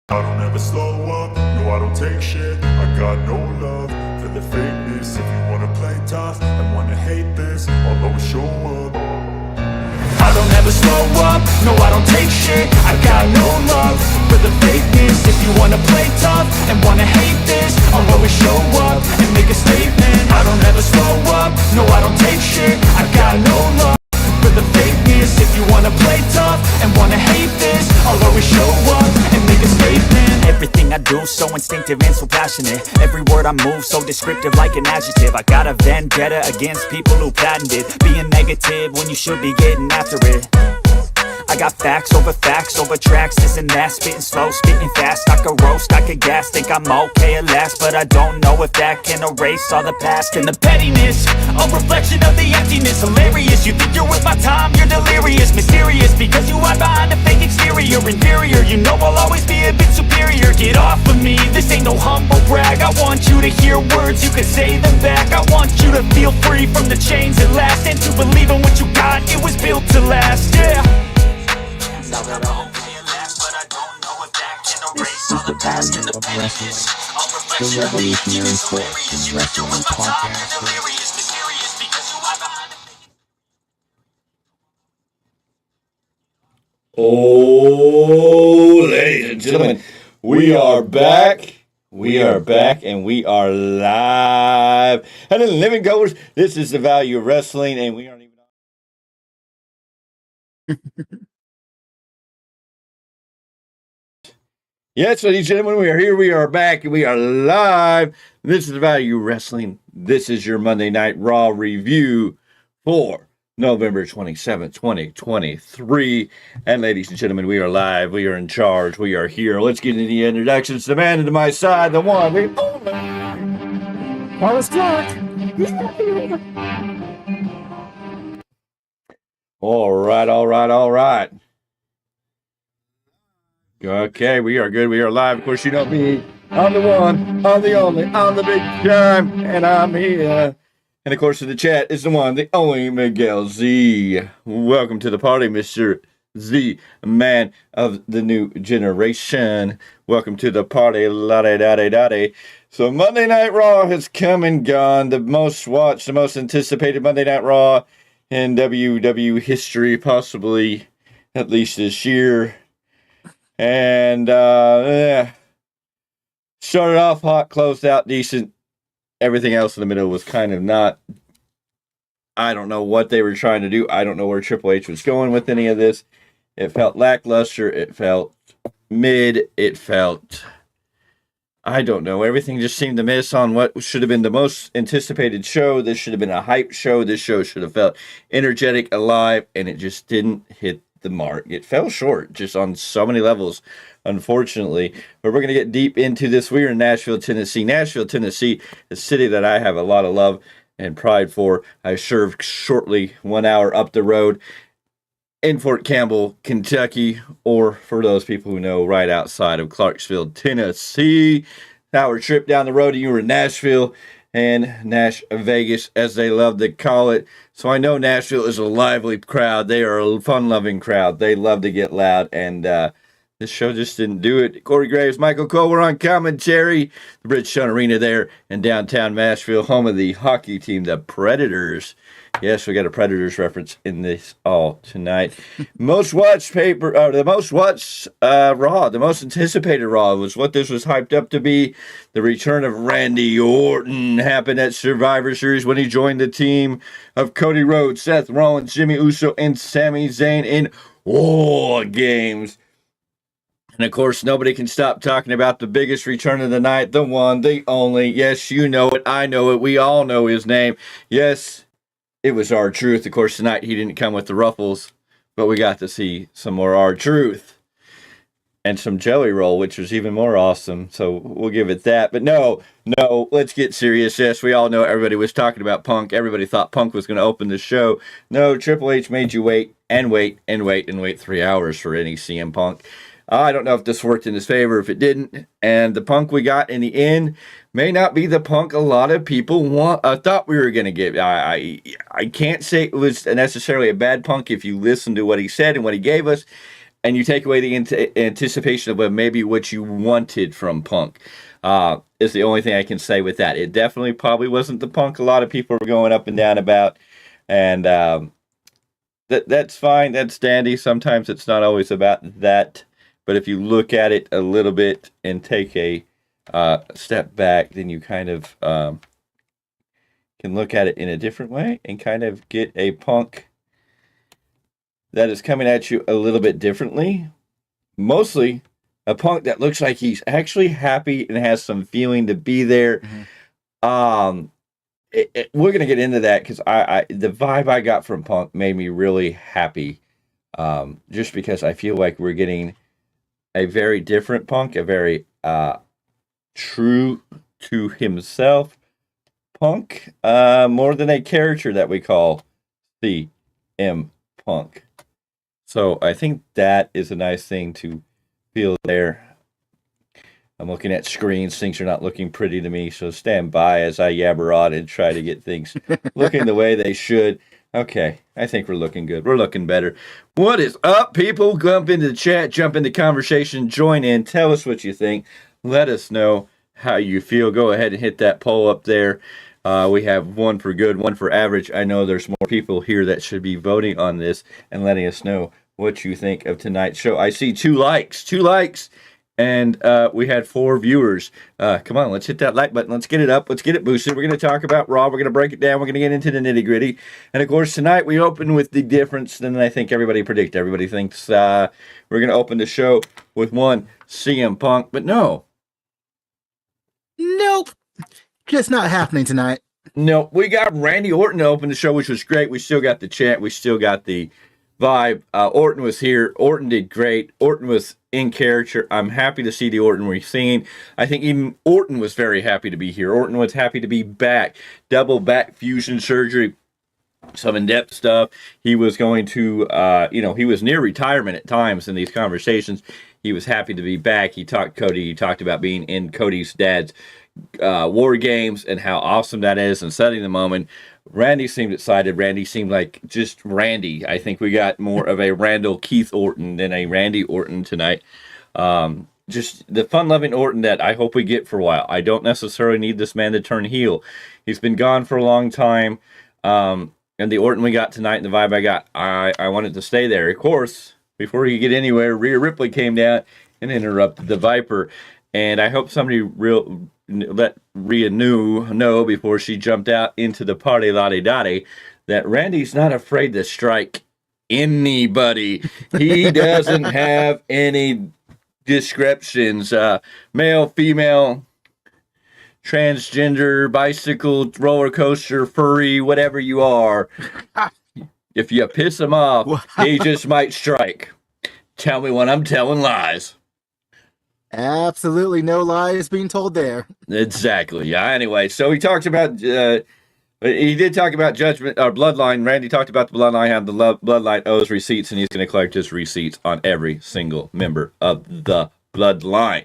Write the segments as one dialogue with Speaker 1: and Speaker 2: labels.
Speaker 1: I don't ever slow up, no I don't take shit. I got no love for the fakeness. If you wanna play tough and wanna hate this, I'll always show up. I don't ever slow up, no I don't take shit. I got no love for the fakeness. If you wanna play tough and wanna hate this, I'll always show up and make a statement. I don't ever slow up, no I don't take shit. I got no love for the fakeness. If you wanna play tough and wanna hate this, I'll always show up and make a statement. Everything I do so instinctive and so passionate. Every word I move so descriptive like an adjective. I got a vendetta against people who patented being negative when you should be getting after it. I got facts over tracks, this and that. Spitting slow, spitting fast, I could roast, I could gas. Think I'm okay at last, but I don't know if that can erase all the past. And the pettiness, a reflection of the emptiness. Hilarious, you think you're worth my time, you're delirious. Mysterious, because you hide behind a fake exterior. Inferior, you know I'll always be a bit superior. Get off of me, this ain't no humble brag. I want you to hear words, you can say them back. I want you to feel free from the chains at last, and to believe in what you got, it was built to last, yeah. Now that I'm playing last, but I don't know if that can erase all the past and the pettiness. I'll reflection of the emptiness, hilarious. You think you're with my time, you're delirious, mysterious, because you hide behind the fake.
Speaker 2: Oh, ladies and gentlemen, we are back. We are back, and we are live. And in living goers, this is the value of wrestling, and we aren't even. Yes, ladies and gentlemen, we are here. We are back, and we are live. This is the value of wrestling. This is your Monday Night Raw review for November 27th, 2023. And ladies and gentlemen, we are live. We are in charge. We are here. Let's get into the introductions. The man to my side, the one, the only Paulus, Clarke. All right. Okay, we are good. We are live. Of course, you know me. I'm the one, I'm the only, I'm the big Tyme, and I'm here. And of course, in the chat is the one, the only Miguel Z. Welcome to the party, Mr. Z, man of the new generation. Welcome to the party, la-de-da-de-da-de. So Monday Night Raw has come and gone. The most watched, the most anticipated Monday Night Raw in WW history, possibly at least this year. And started off hot, closed out decent. Everything else in the middle was kind of not. I don't know what they were trying to do. I don't know where Triple H was going with any of this. It felt lackluster. It felt mid. It felt, I don't know. Everything just seemed to miss on what should have been the most anticipated show. This should have been a hype show. This show should have felt energetic, alive, and it just didn't hit the mark. It fell short just on so many levels, unfortunately. But we're going to get deep into this. We are in Nashville, Tennessee. Nashville, Tennessee, a city that I have a lot of love and pride for. I served shortly 1 hour up the road in Fort Campbell, Kentucky, or for those people who know, right outside of Clarksville, Tennessee. Hour trip down the road, and you were in Nashville and Nash Vegas, as they love to call it. So I know Nashville is a lively crowd. They are a fun-loving crowd. They love to get loud, and this show just didn't do it. Corey Graves, Michael Cole, we're on commentary. The Bridgestone Arena there in downtown Nashville, home of the hockey team, the Predators. Yes, we got a Predators reference in this all tonight. Most watched Raw, the most anticipated Raw was what this was hyped up to be. The return of Randy Orton happened at Survivor Series when he joined the team of Cody Rhodes, Seth Rollins, Jimmy Uso, and Sami Zayn in War Games. And of course, nobody can stop talking about the biggest return of the night, the one, the only. Yes, you know it. I know it. We all know his name. Yes, it was R-Truth. Of course, tonight he didn't come with the ruffles, but we got to see some more R-Truth and some Jelly Roll, which was even more awesome. So we'll give it that. But no, let's get serious. Yes, we all know everybody was talking about Punk. Everybody thought Punk was going to open the show. No, Triple H made you wait 3 hours for any CM Punk. I don't know if this worked in his favor, if it didn't. And the Punk we got in the end may not be the Punk a lot of people thought we were going to get. I can't say it was necessarily a bad Punk if you listen to what he said and what he gave us. and you take away the anticipation of maybe what you wanted from Punk. Is the only thing I can say with that. It definitely probably wasn't the Punk a lot of people were going up and down about, and that's fine. That's dandy. Sometimes it's not always about that, but if you look at it a little bit and take a step back, then you kind of can look at it in a different way and kind of get a Punk that is coming at you a little bit differently. Mostly a Punk that looks like he's actually happy and has some feeling to be there. Mm-hmm. We're going to get into that because the vibe I got from Punk made me really happy. Just because I feel like we're getting a very different Punk, a very true to himself Punk, more than a character that we call CM Punk. So I think that is a nice thing to feel there. I'm looking at screens. Things are not looking pretty to me, so stand by as I yabber on and try to get things looking the way they should. Okay, I think we're looking good. We're looking better. What is up, people? Jump into the chat, jump into conversation, join in, tell us what you think. Let us know how you feel. Go ahead and hit that poll up there. We have one for good, one for average. I know there's more people here that should be voting on this and letting us know what you think of tonight's show. I see 2 likes, and we had 4 viewers. Come on, let's hit that like button. Let's get it up. Let's get it boosted. We're going to talk about Raw. We're going to break it down. We're going to get into the nitty gritty. And of course, tonight we open with the difference than I think everybody predicted. Everybody thinks we're going to open the show with one CM Punk, but no.
Speaker 3: Nope. Just not happening tonight.
Speaker 2: No, we got Randy Orton to open the show, which was great. We still got the chant. We still got the vibe. Orton was here. Orton did great. Orton was in character. I'm happy to see the Orton we're seeing. I think even Orton was very happy to be here. Orton was happy to be back. Double back fusion surgery. Some in-depth stuff. He was going to, he was near retirement at times in these conversations. He was happy to be back. He talked Cody. He talked about being in Cody's dad's war games and how awesome that is and setting the moment. Randy seemed excited. Randy seemed like just Randy. I think we got more of a Randall Keith Orton than a Randy Orton tonight. Just the fun-loving Orton that I hope we get for a while. I don't necessarily need this man to turn heel. He's been gone for a long time. And the Orton we got tonight and the vibe I got, I wanted to stay there. Of course, before he could get anywhere, Rhea Ripley came down and interrupted the Viper. And I hope somebody let Rhea know before she jumped out into the party lottie-dottie that Randy's not afraid to strike anybody. He doesn't have any descriptions. Male, female, transgender, bicycle, roller coaster, furry, whatever you are. If you piss him off, he just might strike. Tell me when I'm telling lies.
Speaker 3: Absolutely no lies being told there.
Speaker 2: Exactly. Yeah. Anyway, so he talked about. He did talk about judgment or bloodline. Randy talked about the bloodline, how the bloodline owes receipts, and he's going to collect his receipts on every single member of the bloodline.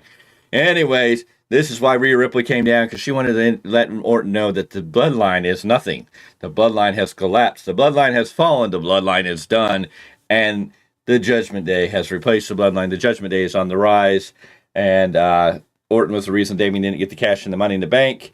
Speaker 2: Anyways, this is why Rhea Ripley came down, because she wanted to let Orton know that the bloodline is nothing. The bloodline has collapsed. The bloodline has fallen. The bloodline is done. And the Judgment Day has replaced the bloodline. The Judgment Day is on the rise. And Orton was the reason Damien didn't get the cash and the money in the bank.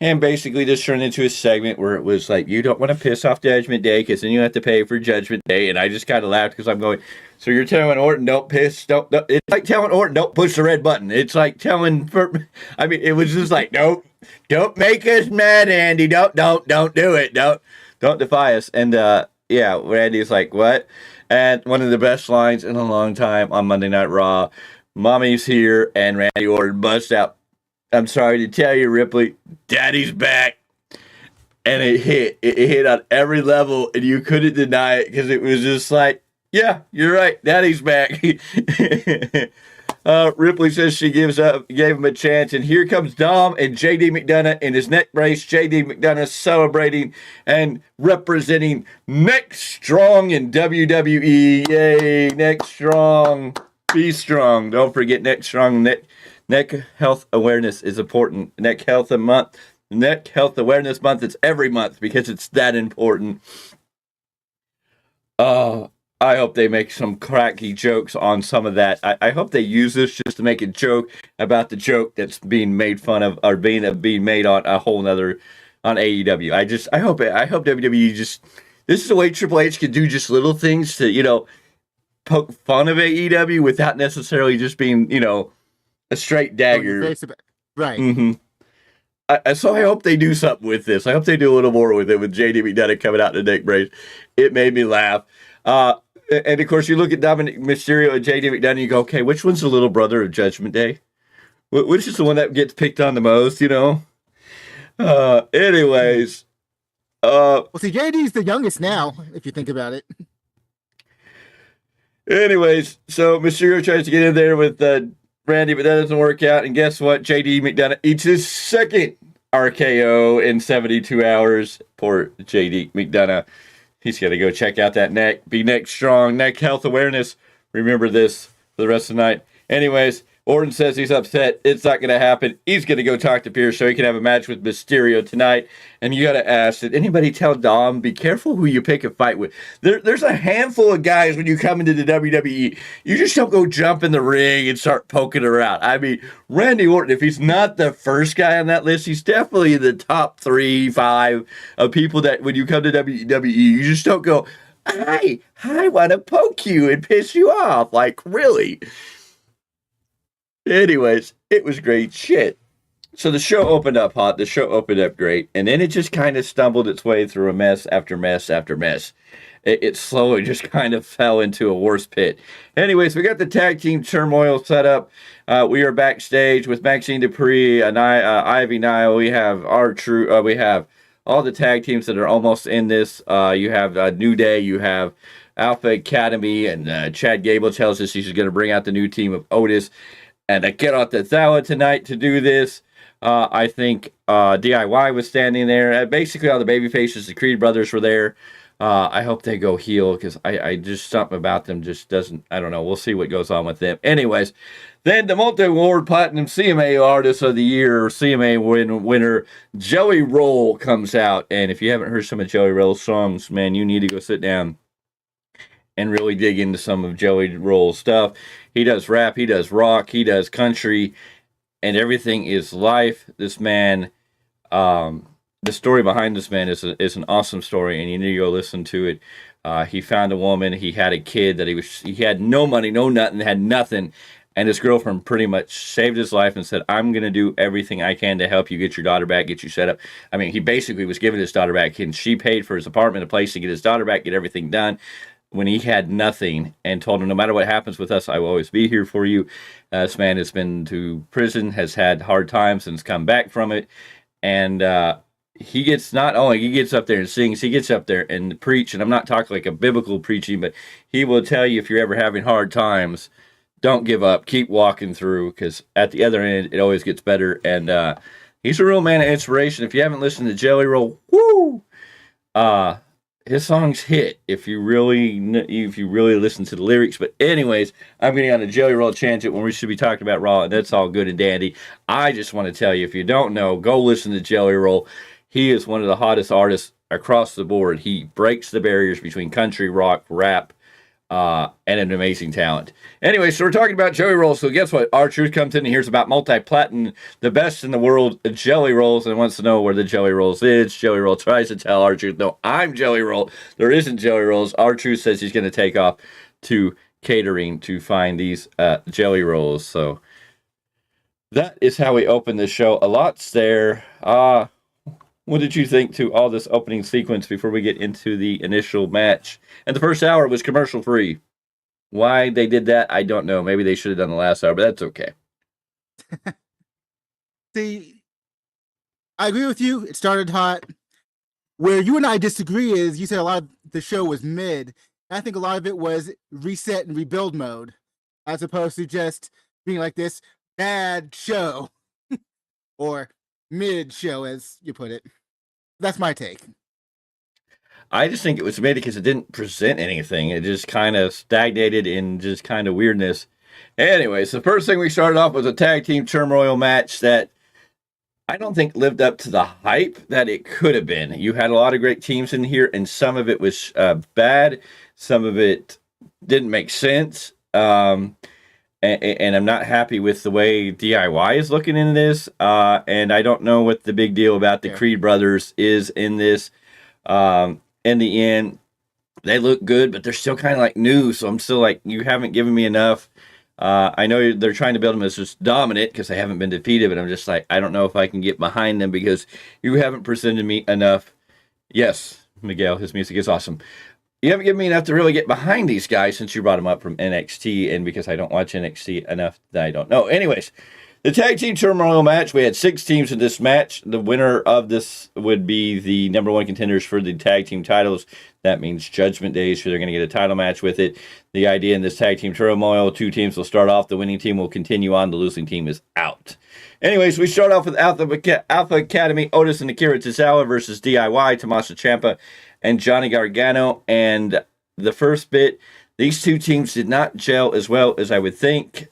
Speaker 2: And basically just turned into a segment where it was like, you don't want to piss off Judgment Day because then you have to pay for Judgment Day. And I just kind of laughed because I'm going, so you're telling Orton, don't piss, don't. It's like telling Orton, don't push the red button. It's like telling, it was just like, don't make us mad, Andy. Don't do it. Don't defy us. And Randy's like, what? And one of the best lines in a long time on Monday Night Raw, Mommy's here, and Randy Orton busts out, I'm sorry to tell you, Ripley, Daddy's back. And it hit on every level, and you couldn't deny it because it was just like, yeah, you're right, Daddy's back. Ripley says she gave him a chance, and here comes Dom and JD McDonough in his neck brace. JD McDonough celebrating and representing Neck Strong in WWE. Yay, Neck Strong. Be strong. Don't forget Neck Strong. Neck health awareness is important. Neck health awareness month. It's every month because it's that important. I hope they make some cracky jokes on some of that. I hope they use this just to make a joke about the joke that's being made fun of or being made on a whole nother on AEW. I hope WWE just this is the way Triple H can do just little things to poke fun of AEW without necessarily just being a straight dagger.
Speaker 3: Right.
Speaker 2: Mm-hmm. So I hope they do something with this. I hope they do a little more with it with JD McDonough coming out in the neck brace. It made me laugh. And of course, you look at Dominic Mysterio and JD McDonough, and you go, okay, which one's the little brother of Judgment Day? Which is the one that gets picked on the most, Anyways.
Speaker 3: Well, see, JD's the youngest now, if you think about it.
Speaker 2: Anyways, so Mysterio tries to get in there with Randy, but that doesn't work out. And guess what? JD McDonough eats his second RKO in 72 hours. Poor JD McDonough. He's got to go check out that neck. Be neck strong. Neck health awareness. Remember this for the rest of the night. Anyways, Orton says he's upset. It's not going to happen. He's going to go talk to Pierce so he can have a match with Mysterio tonight. And you got to ask, did anybody tell Dom, be careful who you pick a fight with? There's a handful of guys when you come into the WWE. You just don't go jump in the ring and start poking around. I mean, Randy Orton, if he's not the first guy on that list, he's definitely in the top 3, 5 of people that when you come to WWE, you just don't go, I want to poke you and piss you off. Like, really? Anyways, it was great shit. So the show opened up hot. The show opened up great. And then it just kind of stumbled its way through a mess after mess after mess. It slowly just kind of fell into a worse pit. Anyways, we got the tag team turmoil set up. We are backstage with Maxine Dupree and Ivy Nile. We have we have all the tag teams that are almost in this. You have New Day. You have Alpha Academy. And Chad Gable tells us he's going to bring out the new team of Otis. And I get off the Thala tonight to do this. I think DIY was standing there. Basically, all the baby faces, the Creed brothers were there. I hope they go heel because I just something about them just doesn't. I don't know. We'll see what goes on with them. Anyways, then the multi-award platinum CMA Artist of the Year, CMA winner Joey Roll comes out. And if you haven't heard some of Joey Roll's songs, man, you need to go sit down and really dig into some of Joey Roll's stuff. He does rap, he does rock, he does country, and everything is life. This man, the story behind this man is an awesome story, and you need to go listen to it. He found a woman, he had a kid that he had no money, no nothing, had nothing, and his girlfriend pretty much saved his life and said, I'm going to do everything I can to help you get your daughter back, get you set up. I mean, he basically was giving his daughter back, and she paid for his apartment, a place to get his daughter back, get everything done. When he had nothing, and told him, no matter what happens with us, I will always be here for you. This man has been to prison, has had hard times, and has come back from it. And he gets up there and sings, he gets up there and preach. And I'm not talking like a biblical preaching, but he will tell you if you're ever having hard times, don't give up, keep walking through, because at the other end, it always gets better. And he's a real man of inspiration. If you haven't listened to Jelly Roll, woo! His songs hit if you really listen to the lyrics. But anyways, I'm getting on a Jelly Roll tangent when we should be talking about Raw, and that's all good and dandy. I just want to tell you, if you don't know, go listen to Jelly Roll. He is one of the hottest artists across the board. He breaks the barriers between country, rock, rap, and an amazing talent. Anyway, so we're talking about Jelly Rolls. So guess what? R-Truth comes in and hears about multi-platinum, the best in the world, Jelly Rolls, and wants to know where the Jelly Rolls is. Jelly Roll tries to tell R-Truth, no, I'm Jelly Roll. There isn't Jelly Rolls. R-Truth says he's going to take off to catering to find these Jelly Rolls. So that is how we open the show. A lot's there. What did you think to all this opening sequence before we get into the initial match? And the first hour was commercial free. Why they did that, I don't know. Maybe they should have done the last hour, but that's okay.
Speaker 3: See, I agree with you. It started hot. Where you and I disagree is you said a lot of the show was mid. I think a lot of it was reset and rebuild mode, as opposed to just being like this bad show or mid show, as you put it. That's my take.
Speaker 2: I just think it was mid because it didn't present anything. It just kind of stagnated in just kind of weirdness. Anyways, the first thing we started off was a tag team turmoil match that I don't think lived up to the hype that it could have been. You had a lot of great teams in here, and some of it was bad. Some of it didn't make sense. And I'm not happy with the way DIY is looking into this. And I don't know what the big deal about the Creed brothers is in this. In the end, they look good, but they're still kind of like new. So I'm still like, you haven't given me enough. I know they're trying to build them as just dominant because they haven't been defeated, but I'm just like, I don't know if I can get behind them because you haven't presented me enough. Yes, Miguel, his music is awesome. You haven't given me enough to really get behind these guys since you brought them up from NXT, and because I don't watch NXT enough, that I don't know. Anyways, the tag team turmoil match, we had 6 teams in this match. The winner of this would be the number 1 contenders for the tag team titles. That means Judgment Day, so they're going to get a title match with it. The idea in this tag team turmoil, 2 teams will start off. The winning team will continue on. The losing team is out. Anyways, we start off with Alpha Academy, Otis and Akira Tozawa versus DIY, Tommaso Ciampa and Johnny Gargano. And the first bit, these 2 teams did not gel as well as I would think.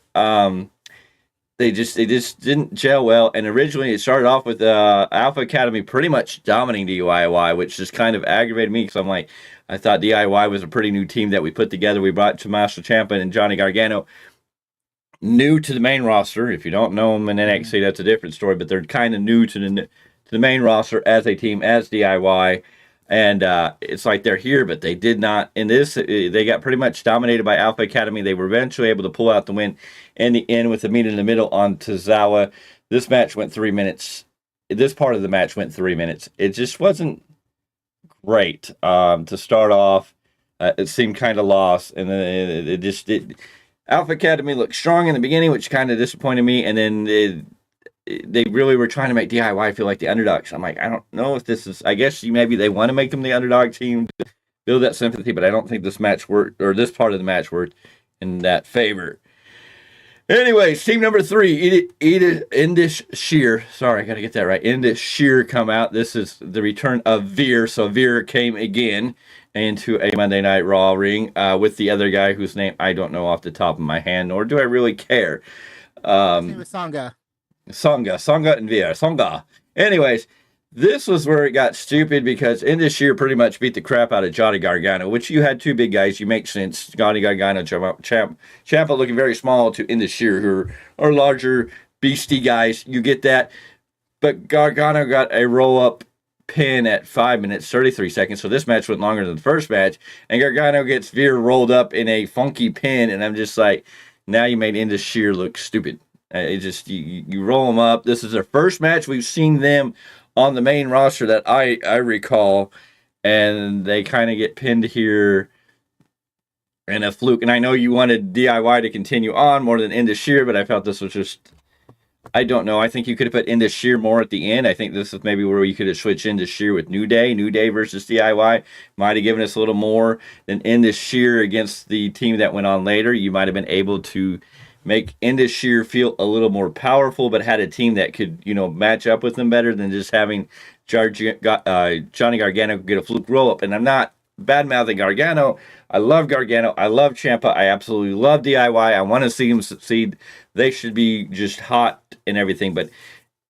Speaker 2: They just didn't gel well. And originally it started off with Alpha Academy pretty much dominating DIY, which just kind of aggravated me because I'm like, I thought DIY was a pretty new team that we put together. We brought Tommaso Ciampa and Johnny Gargano new to the main roster. If you don't know them in NXT, that's a different story, but they're kind of new to the main roster as a team, as DIY. And it's like they're here, but they did not. In this, they got pretty much dominated by Alpha Academy. They were eventually able to pull out the win in the end with the meet in the middle on Tozawa. This match went 3 minutes. This part of the match went 3 minutes. It just wasn't great to start off. It seemed kind of lost, and then it just did. Alpha Academy looked strong in the beginning, which kind of disappointed me, and then they really were trying to make DIY feel like the underdogs. I'm like, I don't know if this is, I guess maybe they want to make them the underdog team to build that sympathy, but I don't think this match worked, or this part of the match worked in that favor. Anyways, team number 3, Indus Sheer. Sorry, I got to get that right. Indus Sheer come out. This is the return of Veer. So Veer came again into a Monday Night Raw ring with the other guy whose name I don't know off the top of my hand, nor do I really care.
Speaker 3: His name is Sangha.
Speaker 2: Sangha and Veer. Sangha. Anyways, this was where it got stupid because Indus Sheer pretty much beat the crap out of Johnny Gargano, which you had 2 big guys. You make sense. Johnny Gargano, Ciampa looking very small to Indus Sheer, who are larger, beastie guys. You get that. But Gargano got a roll-up pin at 5 minutes, 33 seconds. So this match went longer than the first match. And Gargano gets Veer rolled up in a funky pin. And I'm just like, now you made Indus Sheer look stupid. It just, you roll them up. This is their first match. We've seen them on the main roster that I recall. And they kind of get pinned here in a fluke. And I know you wanted DIY to continue on more than Indus Sheer, but I felt this was just, I don't know. I think you could have put Indus Sheer more at the end. I think this is maybe where you could have switched Indus Sheer with New Day versus DIY. Might have given us a little more than Indus Sheer against the team that went on later. You might have been able to make Indus Sheer feel a little more powerful, but had a team that could, match up with them better than just having Johnny Gargano get a fluke roll-up. And I'm not bad-mouthing Gargano. I love Gargano. I love Ciampa. I absolutely love DIY. I want to see him succeed. They should be just hot and everything. But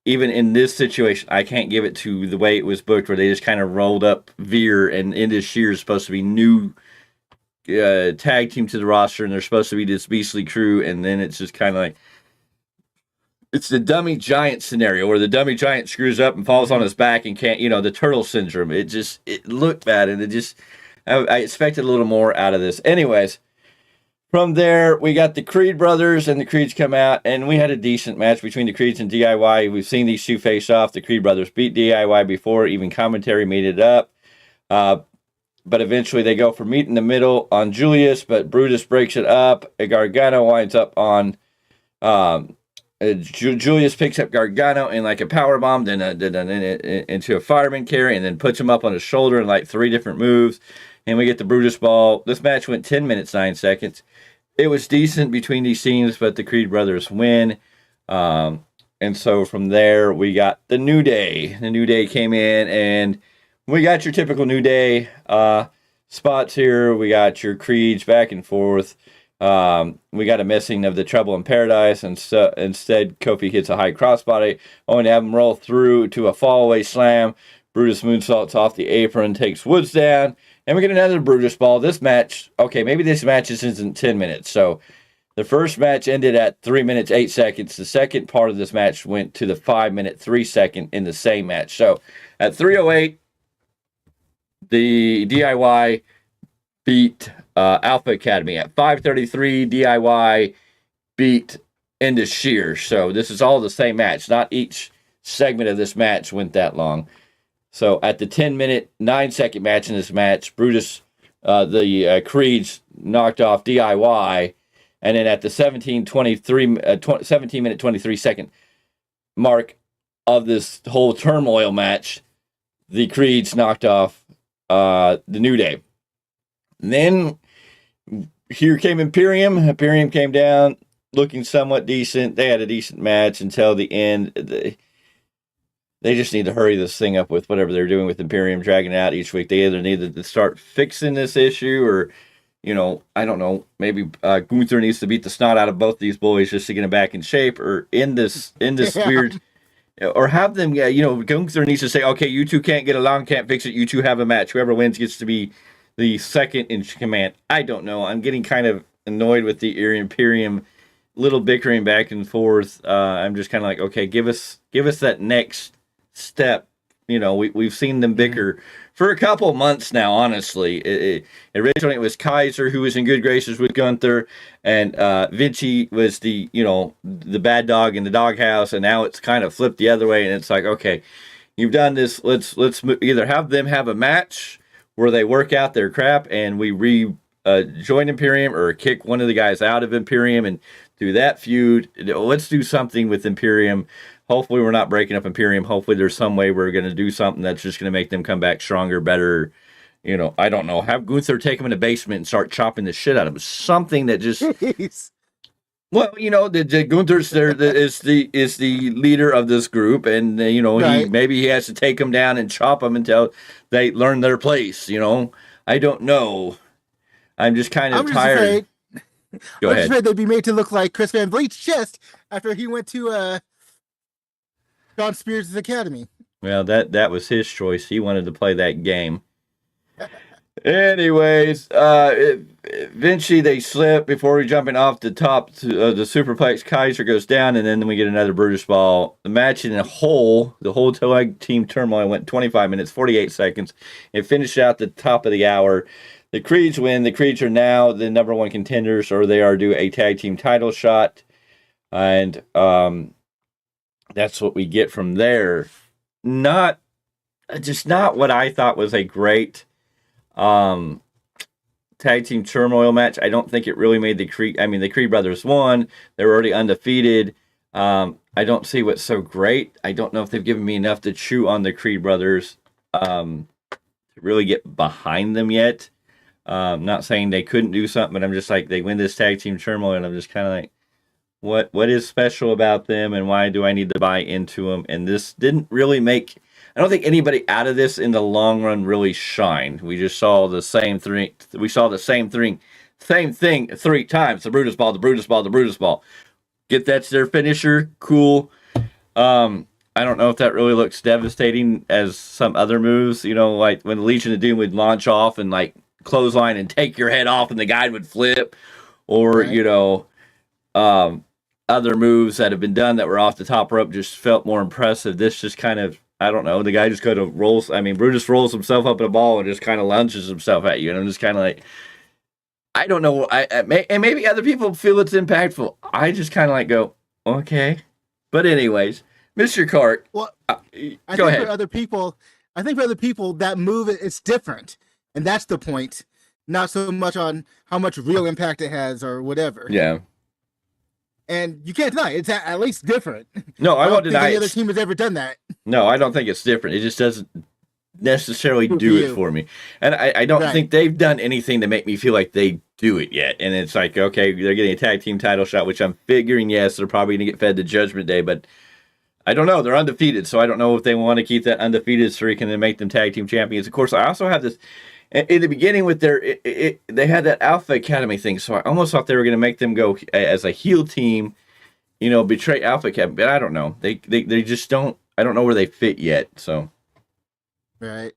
Speaker 2: even in this situation, I can't give it to the way it was booked, where they just kind of rolled up Veer, and Indus Sheer is supposed to be new tag team to the roster, and they're supposed to be this beastly crew, and then it's just kind of like, it's the dummy giant scenario where the dummy giant screws up and falls on his back and can't, the turtle syndrome. It looked bad, and I expected a little more out of this. Anyways, from there, we got the Creed brothers, and the Creeds come out, and we had a decent match between the Creeds and DIY. We've seen these 2 face off. The Creed brothers beat DIY before, even commentary made it up. But eventually they go for meet in the middle on Julius, but Brutus breaks it up. Gargano winds up on Julius picks up Gargano in like a power bomb, then into a fireman carry, and then puts him up on his shoulder in like 3 different moves. And we get the Brutus ball. This match went 10 minutes, 9 seconds. It was decent between these teams, but the Creed brothers win. And so from there, we got the New Day. The New Day came in, and we got your typical New Day spots here. We got your Creeds back and forth. We got a missing of the Trouble in Paradise, and so instead Kofi hits a high crossbody, only to have him roll through to a fallaway slam. Brutus moonsaults off the apron, takes Woods down, And we get another Brutus Ball. This match, okay, maybe this match isn't 10 minutes. So the first match ended at 3 minutes, 8 seconds. The second part of this match went to the 5 minute, 3 second in the same match. So at 3:08, the DIY beat Alpha Academy. At 5:33, DIY beat Into Sheer. So this is all the same match. Not each segment of this match went that long. So at the 10-minute, 9-second match in this match, Brutus, the Creeds knocked off DIY. And then at the 17-minute, 23-second mark of this whole turmoil match, the Creeds knocked off the New Day. And then here came Imperium. Imperium came down looking somewhat decent. They had a decent match until the end. They just need to hurry this thing up with whatever they're doing with Imperium, dragging it out each week. They either need to start fixing this issue or, I don't know, maybe Gunther needs to beat the snot out of both these boys just to get them back in shape or in this weird, or have them, Gunther needs to say, okay, you two can't get along, can't fix it, you two have a match. Whoever wins gets to be the second in command. I don't know. I'm getting kind of annoyed with the Imperium little bickering back and forth. I'm just kind of like, okay, give us that next step. We've seen them bicker for a couple months now, honestly. Originally it was Kaiser who was in good graces with Gunther, and Vinci was the bad dog in the doghouse, and now it's kind of flipped the other way, and it's like, okay, you've done this, let's either have them have a match where they work out their crap and we join Imperium, or kick one of the guys out of Imperium and do that feud. Let's do something with Imperium. Hopefully we're not breaking up Imperium. Hopefully there's some way we're going to do something that's just going to make them come back stronger, better. I don't know. Have Gunther take him in the basement and start chopping the shit out of him. Something that just...
Speaker 3: Jeez.
Speaker 2: Well, the Gunther's there is the leader of this group, and
Speaker 3: Right.
Speaker 2: he has to take them down and chop them until they learn their place. I don't know. I'm just kind of tired.
Speaker 3: Afraid.
Speaker 2: Go
Speaker 3: I'm
Speaker 2: ahead.
Speaker 3: just afraid they'd be made to look like Chris Van Vliet's chest after he went to John Spears' academy.
Speaker 2: Well, that was his choice. He wanted to play that game. Anyways, Vinci, they slip before jumping off the top to the superplex. Kaiser goes down, and then we get another Brutus Ball. The match in the whole tag team turmoil went 25 minutes, 48 seconds. It finished out the top of the hour. The Creeds win. The Creeds are now the number one contenders, or they are due a tag team title shot. And that's what we get from there. Not what I thought was a great tag team turmoil match. I don't think it really made the Creed. I mean, the Creed brothers won. They were already undefeated. I don't see what's so great. I don't know if they've given me enough to chew on the Creed brothers to really get behind them yet. Not saying they couldn't do something, but I'm just like, they win this tag team turmoil, and I'm just kind of like, what is special about them, and why do I need to buy into them? And this didn't really make... I don't think anybody out of this in the long run really shined. We just saw the same thing. We saw the same thing 3 times. The Brutus Ball, the Brutus Ball, the Brutus Ball. Get that's their finisher. Cool. I don't know if that really looks devastating as some other moves. Like when the Legion of Doom would launch off and like clothesline and take your head off, and the guy would flip, or
Speaker 3: Right.
Speaker 2: other moves that have been done that were off the top rope just felt more impressive. This just kind of, I don't know. The guy just kind of rolls. I mean, Brutus rolls himself up in a ball and just kind of lunges himself at you. And I'm just kind of like, I don't know. And maybe other people feel it's impactful. I just kind of like go, okay. But anyways, Mr. Clarke,
Speaker 3: Well,
Speaker 2: go
Speaker 3: think
Speaker 2: ahead.
Speaker 3: for other people, that move it's different, and that's the point. Not so much on how much real impact it has or whatever.
Speaker 2: Yeah.
Speaker 3: And you can't deny it's at least different.
Speaker 2: No, I
Speaker 3: don't
Speaker 2: won't
Speaker 3: think
Speaker 2: deny
Speaker 3: any
Speaker 2: it.
Speaker 3: other team has ever done that.
Speaker 2: No, I don't think it's different. It just doesn't necessarily
Speaker 3: Good
Speaker 2: do
Speaker 3: for
Speaker 2: it
Speaker 3: you.
Speaker 2: for me. And I don't
Speaker 3: Right.
Speaker 2: think they've done anything to make me feel like they do it yet. And it's like, okay, they're getting a tag team title shot, which I'm figuring, yes, they're probably going to get fed to Judgment Day, but I don't know. They're undefeated, so I don't know if they want to keep that undefeated streak and then make them tag team champions. Of course, I also have this, in the beginning with they had that Alpha Academy thing, so I almost thought they were going to make them go as a heel team, betray Alpha Academy, but I don't know. They just don't, I don't know where they fit yet, so.
Speaker 3: Right.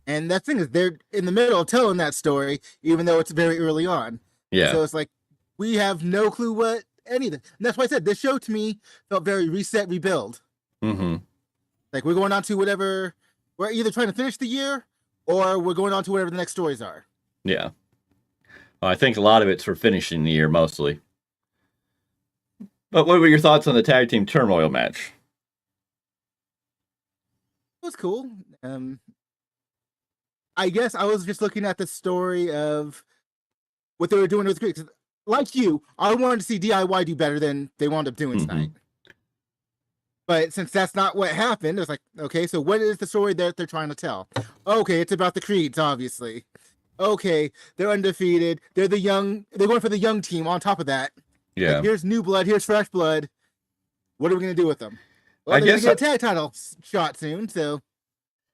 Speaker 3: And that thing is, they're in the middle of telling that story, even though it's very early on.
Speaker 2: Yeah.
Speaker 3: So it's like we have no clue what anything. And that's why I said this show to me felt very reset, rebuild.
Speaker 2: Mm-hmm.
Speaker 3: Like we're going on to whatever, we're either trying to finish the year or we're going on to whatever the next stories are.
Speaker 2: Yeah. Well, I think a lot of it's for finishing the year mostly. But what were your thoughts on the tag team turmoil match?
Speaker 3: It was cool. I guess I was just looking at the story of what they were doing with Greeks. Like you, I wanted to see DIY do better than they wound up doing tonight. But since that's not what happened, it's like, okay, so what is the story that they're trying to tell? Okay, it's about the Creeds, obviously. Okay, they're undefeated. They're going for the young team on top of that.
Speaker 2: Yeah.
Speaker 3: Like, here's new blood, here's fresh blood. What are we going to do with them? Well,
Speaker 2: I
Speaker 3: they're
Speaker 2: guess
Speaker 3: going to get a tag title shot soon, so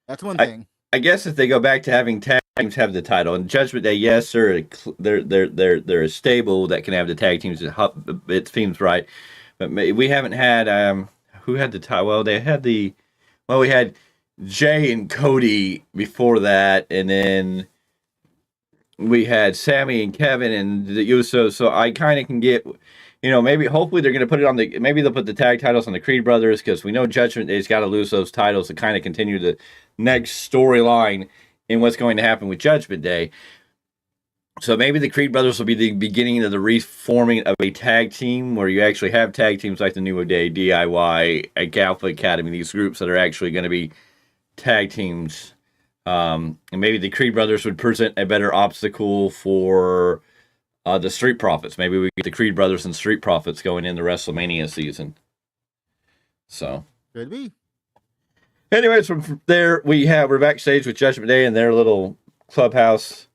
Speaker 3: that's one thing.
Speaker 2: I guess if they go back to having tag teams have the title, and Judgment Day, yes, they're a stable that can have the tag teams. It seems right, but we haven't had who had the title? Well, we had Jay and Cody before that, and then we had Sammy and Kevin and the Usos. So I kind of can get, maybe hopefully they're going to put it on maybe they'll put the tag titles on the Creed brothers, because we know Judgment Day's got to lose those titles to kind of continue the next storyline in what's going to happen with Judgment Day. So maybe the Creed brothers will be the beginning of the reforming of a tag team where you actually have tag teams like the New Day, DIY, Alpha Academy, these groups that are actually going to be tag teams. And maybe the Creed brothers would present a better obstacle for the Street Profits. Maybe we get the Creed brothers and Street Profits going into WrestleMania season. So
Speaker 3: Could be.
Speaker 2: Anyways, from there we're backstage with Judgment Day in their little clubhouse,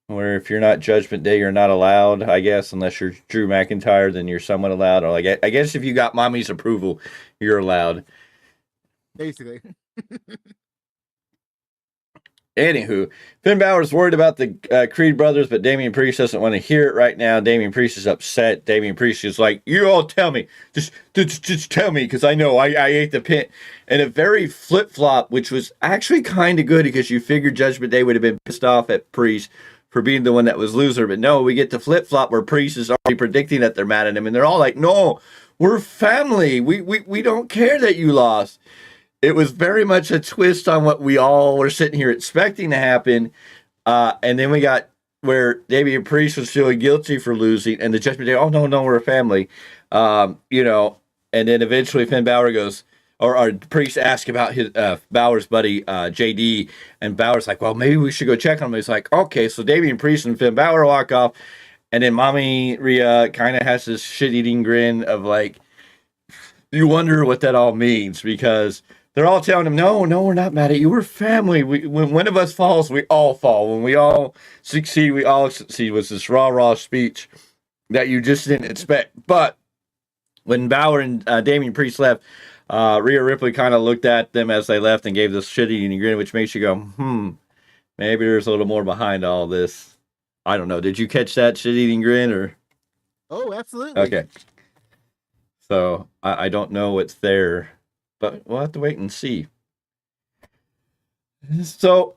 Speaker 2: where if you're not Judgment Day, you're not allowed, I guess, unless you're Drew McIntyre, then you're somewhat allowed. Or like, I guess if you got mommy's approval, you're allowed.
Speaker 3: Basically.
Speaker 2: Anywho, Finn Balor's worried about the Creed brothers, but Damian Priest doesn't want to hear it right now. Damian Priest is upset. Damian Priest is like, you all tell me. Just tell me, because I know I ate the pin. And a very flip-flop, which was actually kind of good, because you figured Judgment Day would have been pissed off at Priest for being the one that was loser. But no, we get the flip-flop where Priest is already predicting that they're mad at him. And they're all like, no, we're family. We don't care that you lost. It was very much a twist on what we all were sitting here expecting to happen. And then we got where Damian Priest was feeling guilty for losing, and the Judgment Day, oh, no, we're a family. And then eventually Finn Balor goes, or Priest asks about his Balor's buddy, JD, and Balor's like, well, maybe we should go check on him. He's like, okay, so Damian Priest and Finn Balor walk off, and then Mommy Rhea kind of has this shit-eating grin of like, you wonder what that all means, because they're all telling him, no, we're not mad at you. We're family. When one of us falls, we all fall. When we all succeed, we all succeed, was this raw speech that you just didn't expect. But when Balor and Damian Priest left, Rhea Ripley kind of looked at them as they left and gave this shitty grin, which makes you go, maybe there's a little more behind all this. I don't know. Did you catch that shit-eating grin? Or?
Speaker 3: Oh, absolutely.
Speaker 2: Okay. So I don't know what's there, but we'll have to wait and see. So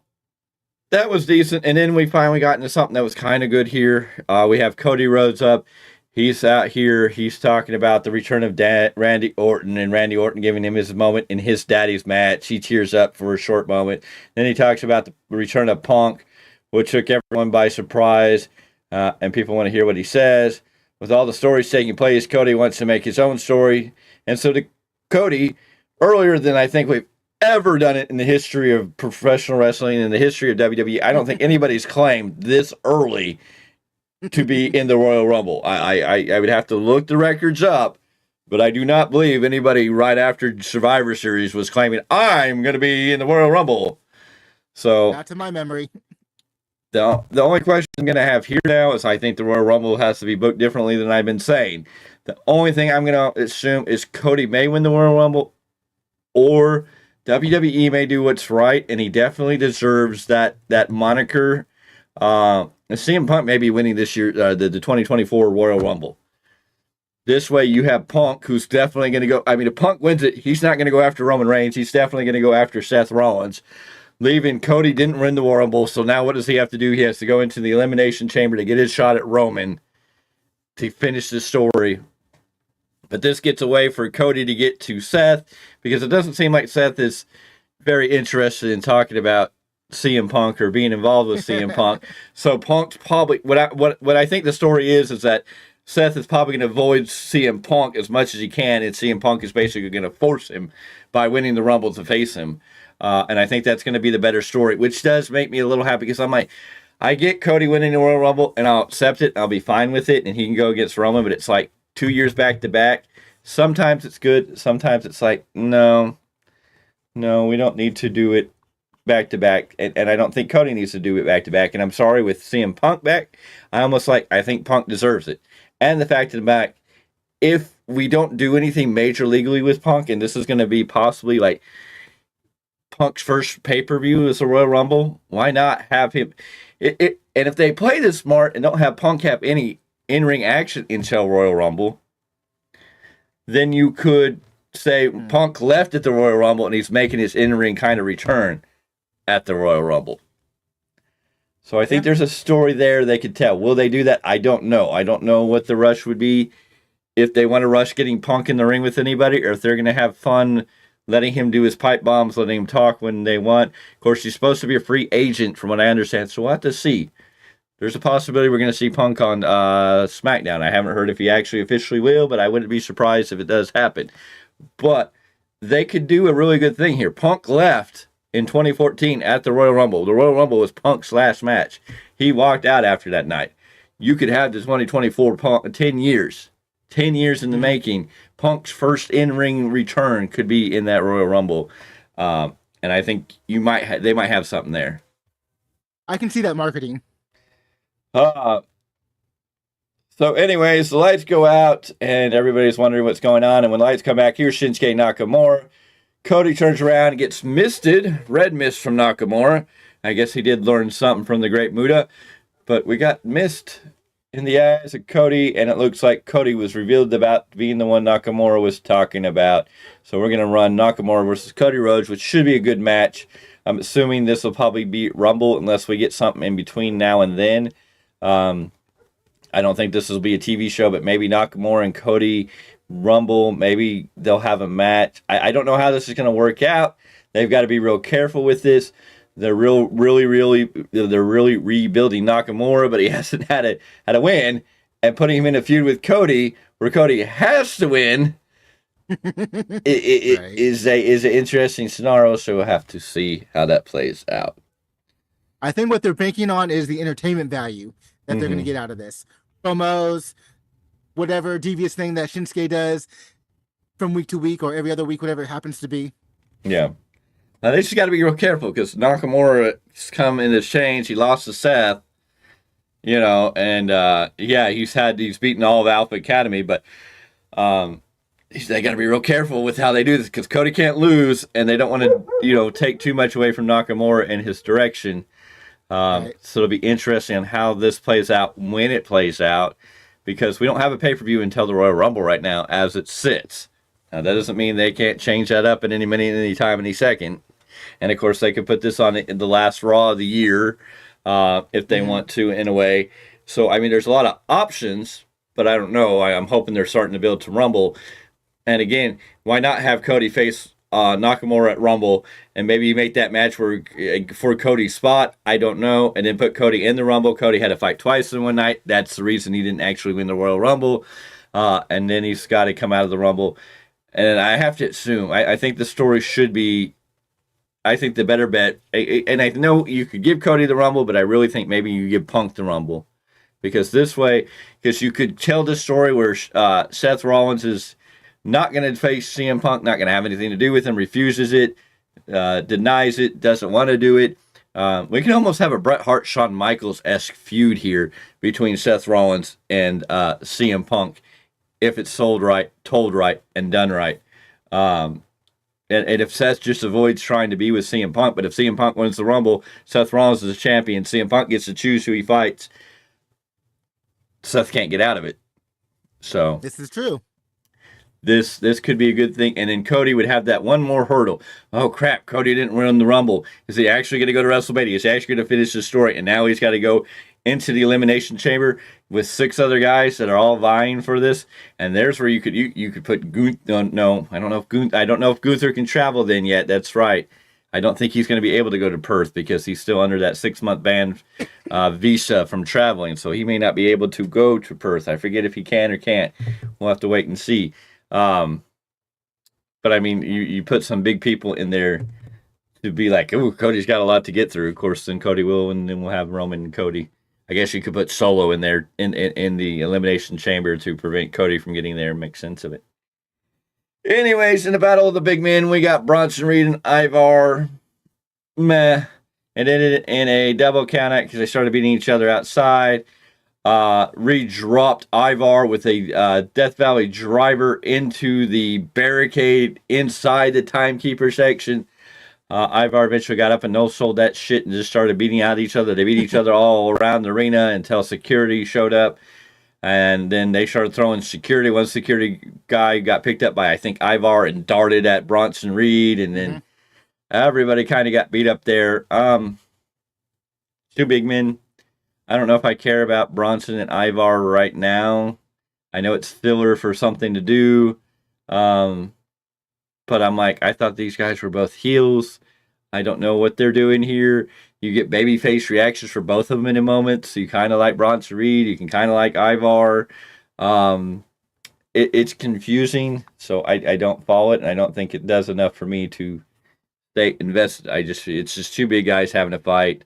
Speaker 2: that was decent. And then we finally got into something that was kind of good here. We have Cody Rhodes up. He's out here. He's talking about the return of Randy Orton, and Randy Orton giving him his moment in his daddy's match. He tears up for a short moment. Then he talks about the return of Punk, which took everyone by surprise. And people want to hear what he says. With all the stories taking place, Cody wants to make his own story. And so to Cody, earlier than I think we've ever done it in the history of professional wrestling, in the history of WWE, I don't think anybody's claimed this early to be in the Royal Rumble. I would have to look the records up, but I do not believe anybody right after Survivor Series was claiming, I'm going to be in the Royal Rumble. So,
Speaker 3: not to my memory.
Speaker 2: The only question I'm going to have here now is I think the Royal Rumble has to be booked differently than I've been saying. The only thing I'm going to assume is Cody may win the Royal Rumble, or WWE may do what's right, and he definitely deserves that moniker. CM Punk may be winning this year, the 2024 Royal Rumble. This way you have Punk, who's definitely going to go. I mean, if Punk wins it, he's not going to go after Roman Reigns. He's definitely going to go after Seth Rollins. leaving. Cody didn't win the Royal Rumble, so now what does he have to do? He has to go into the Elimination Chamber to get his shot at Roman to finish the story. But this gets away for Cody to get to Seth, because it doesn't seem like Seth is very interested in talking about CM Punk or being involved with CM Punk. So Punk's probably what I think the story is that Seth is probably going to avoid CM Punk as much as he can, and CM Punk is basically going to force him by winning the Rumble to face him. And I think that's going to be the better story, which does make me a little happy, because I'm like, I get Cody winning the Royal Rumble, and I'll accept it. I'll be fine with it, and he can go against Roman, but it's like 2 years back to back. Sometimes it's good. Sometimes it's like, no, we don't need to do it back to back. And I don't think Cody needs to do it back to back. And I'm sorry, with CM Punk back, I think Punk deserves it. And the fact of the matter, if we don't do anything major legally with Punk, and this is going to be possibly like Punk's first pay-per-view as a Royal Rumble, why not have him? And if they play this smart and don't have Punk have any in-ring action until Royal Rumble, then you could say Punk left at the Royal Rumble and he's making his in-ring kind of return at the Royal Rumble. So I think there's a story there they could tell. Will they do that? I don't know. I don't know what the rush would be, if they want to rush getting Punk in the ring with anybody, or if they're going to have fun letting him do his pipe bombs, letting him talk when they want. Of course, he's supposed to be a free agent from what I understand, so we'll have to see. There's a possibility we're going to see Punk on SmackDown. I haven't heard if he actually officially will, but I wouldn't be surprised if it does happen. But they could do a really good thing here. Punk left in 2014 at the Royal Rumble. The Royal Rumble was Punk's last match. He walked out after that night. You could have the 2024 Punk 10 years. 10 years in the making. Punk's first in-ring return could be in that Royal Rumble. And I think they might have something there.
Speaker 3: I can see that marketing.
Speaker 2: So anyways, the lights go out and everybody's wondering what's going on. And when the lights come back, here's Shinsuke Nakamura. Cody turns around and gets misted. Red mist from Nakamura. I guess he did learn something from the Great Muta. But we got mist in the eyes of Cody, and it looks like Cody was revealed about being the one Nakamura was talking about. So we're going to run Nakamura versus Cody Rhodes, which should be a good match. I'm assuming this will probably be Rumble unless we get something in between now and then. I don't think this will be a TV show, but maybe Nakamura and Cody Rumble. Maybe they'll have a match. I don't know how this is going to work out. They've got to be real careful with this. They're really rebuilding Nakamura, but he hasn't had a win, and putting him in a feud with Cody, where Cody has to win, is an interesting scenario. So we'll have to see how that plays out.
Speaker 3: I think what they're banking on is the entertainment value that they're going to get out of this. Promos, whatever devious thing that Shinsuke does from week to week or every other week, whatever it happens to be. Yeah.
Speaker 2: Now, they just got to be real careful, because Nakamura's come in this change. He lost to Seth, and he's beaten all of Alpha Academy, but they got to be real careful with how they do this, because Cody can't lose, and they don't want to, take too much away from Nakamura in his direction. Right. So it'll be interesting on how this plays out, when it plays out, because we don't have a pay-per-view until the Royal Rumble right now as it sits. Now, that doesn't mean they can't change that up at any minute, any time, any second. And, of course, they could put this on the last Raw of the year if they want to, in a way. So, I mean, there's a lot of options, but I don't know. I'm hoping they're starting to build to Rumble. And, again, why not have Cody face Nakamura at Rumble, and maybe you make that match for Cody's spot? I don't know. And then put Cody in the Rumble. Cody had to fight twice in one night. That's the reason he didn't actually win the Royal Rumble. And then he's got to come out of the Rumble. And I have to assume, I think the story should be, I think the better bet, and I know you could give Cody the Rumble, but I really think maybe you give Punk the Rumble. Because you could tell the story where Seth Rollins is not going to face CM Punk, not going to have anything to do with him, refuses it, denies it, doesn't want to do it. We can almost have a Bret Hart, Shawn Michaels-esque feud here between Seth Rollins and CM Punk, if it's told right, and done right. And if Seth just avoids trying to be with CM Punk, but if CM Punk wins the Rumble, Seth Rollins is a champion, CM Punk gets to choose who he fights, Seth can't get out of it. So
Speaker 3: this is true.
Speaker 2: this could be a good thing. And then Cody would have that one more hurdle. Oh crap, Cody didn't win the Rumble. Is he actually going to go to WrestleMania? Is he actually going to finish the story? And now he's got to go into the Elimination Chamber with 6 other guys that are all vying for this. And there's where you could put Gunther. No, I don't know if Gunther can travel then yet. That's right. I don't think he's going to be able to go to Perth because he's still under that 6-month ban visa from traveling. So he may not be able to go to Perth. I forget if he can or can't. We'll have to wait and see. But I mean, you put some big people in there to be like, oh, Cody's got a lot to get through. Of course, then Cody will, and then we'll have Roman and Cody. I guess you could put Solo in there in the Elimination Chamber to prevent Cody from getting there and make sense of it. Anyways, in the Battle of the Big Men, we got Bronson Reed and Ivar. Meh. And then in a double countout because they started beating each other outside. Reed dropped Ivar with a Death Valley driver into the barricade inside the timekeeper section. Ivar eventually got up and no-sold that shit and just started beating out each other. They beat each other all around the arena until security showed up. And then they started throwing security. One security guy got picked up by, I think, Ivar and darted at Bronson Reed. And then everybody kind of got beat up there. 2 big men. I don't know if I care about Bronson and Ivar right now. I know it's filler for something to do. But I'm like, I thought these guys were both heels. I don't know what they're doing here. You get babyface reactions for both of them in a moment. So you kind of like Bronson Reed. You can kind of like Ivar. It's confusing. So I don't follow it. And I don't think it does enough for me to stay invested. It's just 2 big guys having a fight.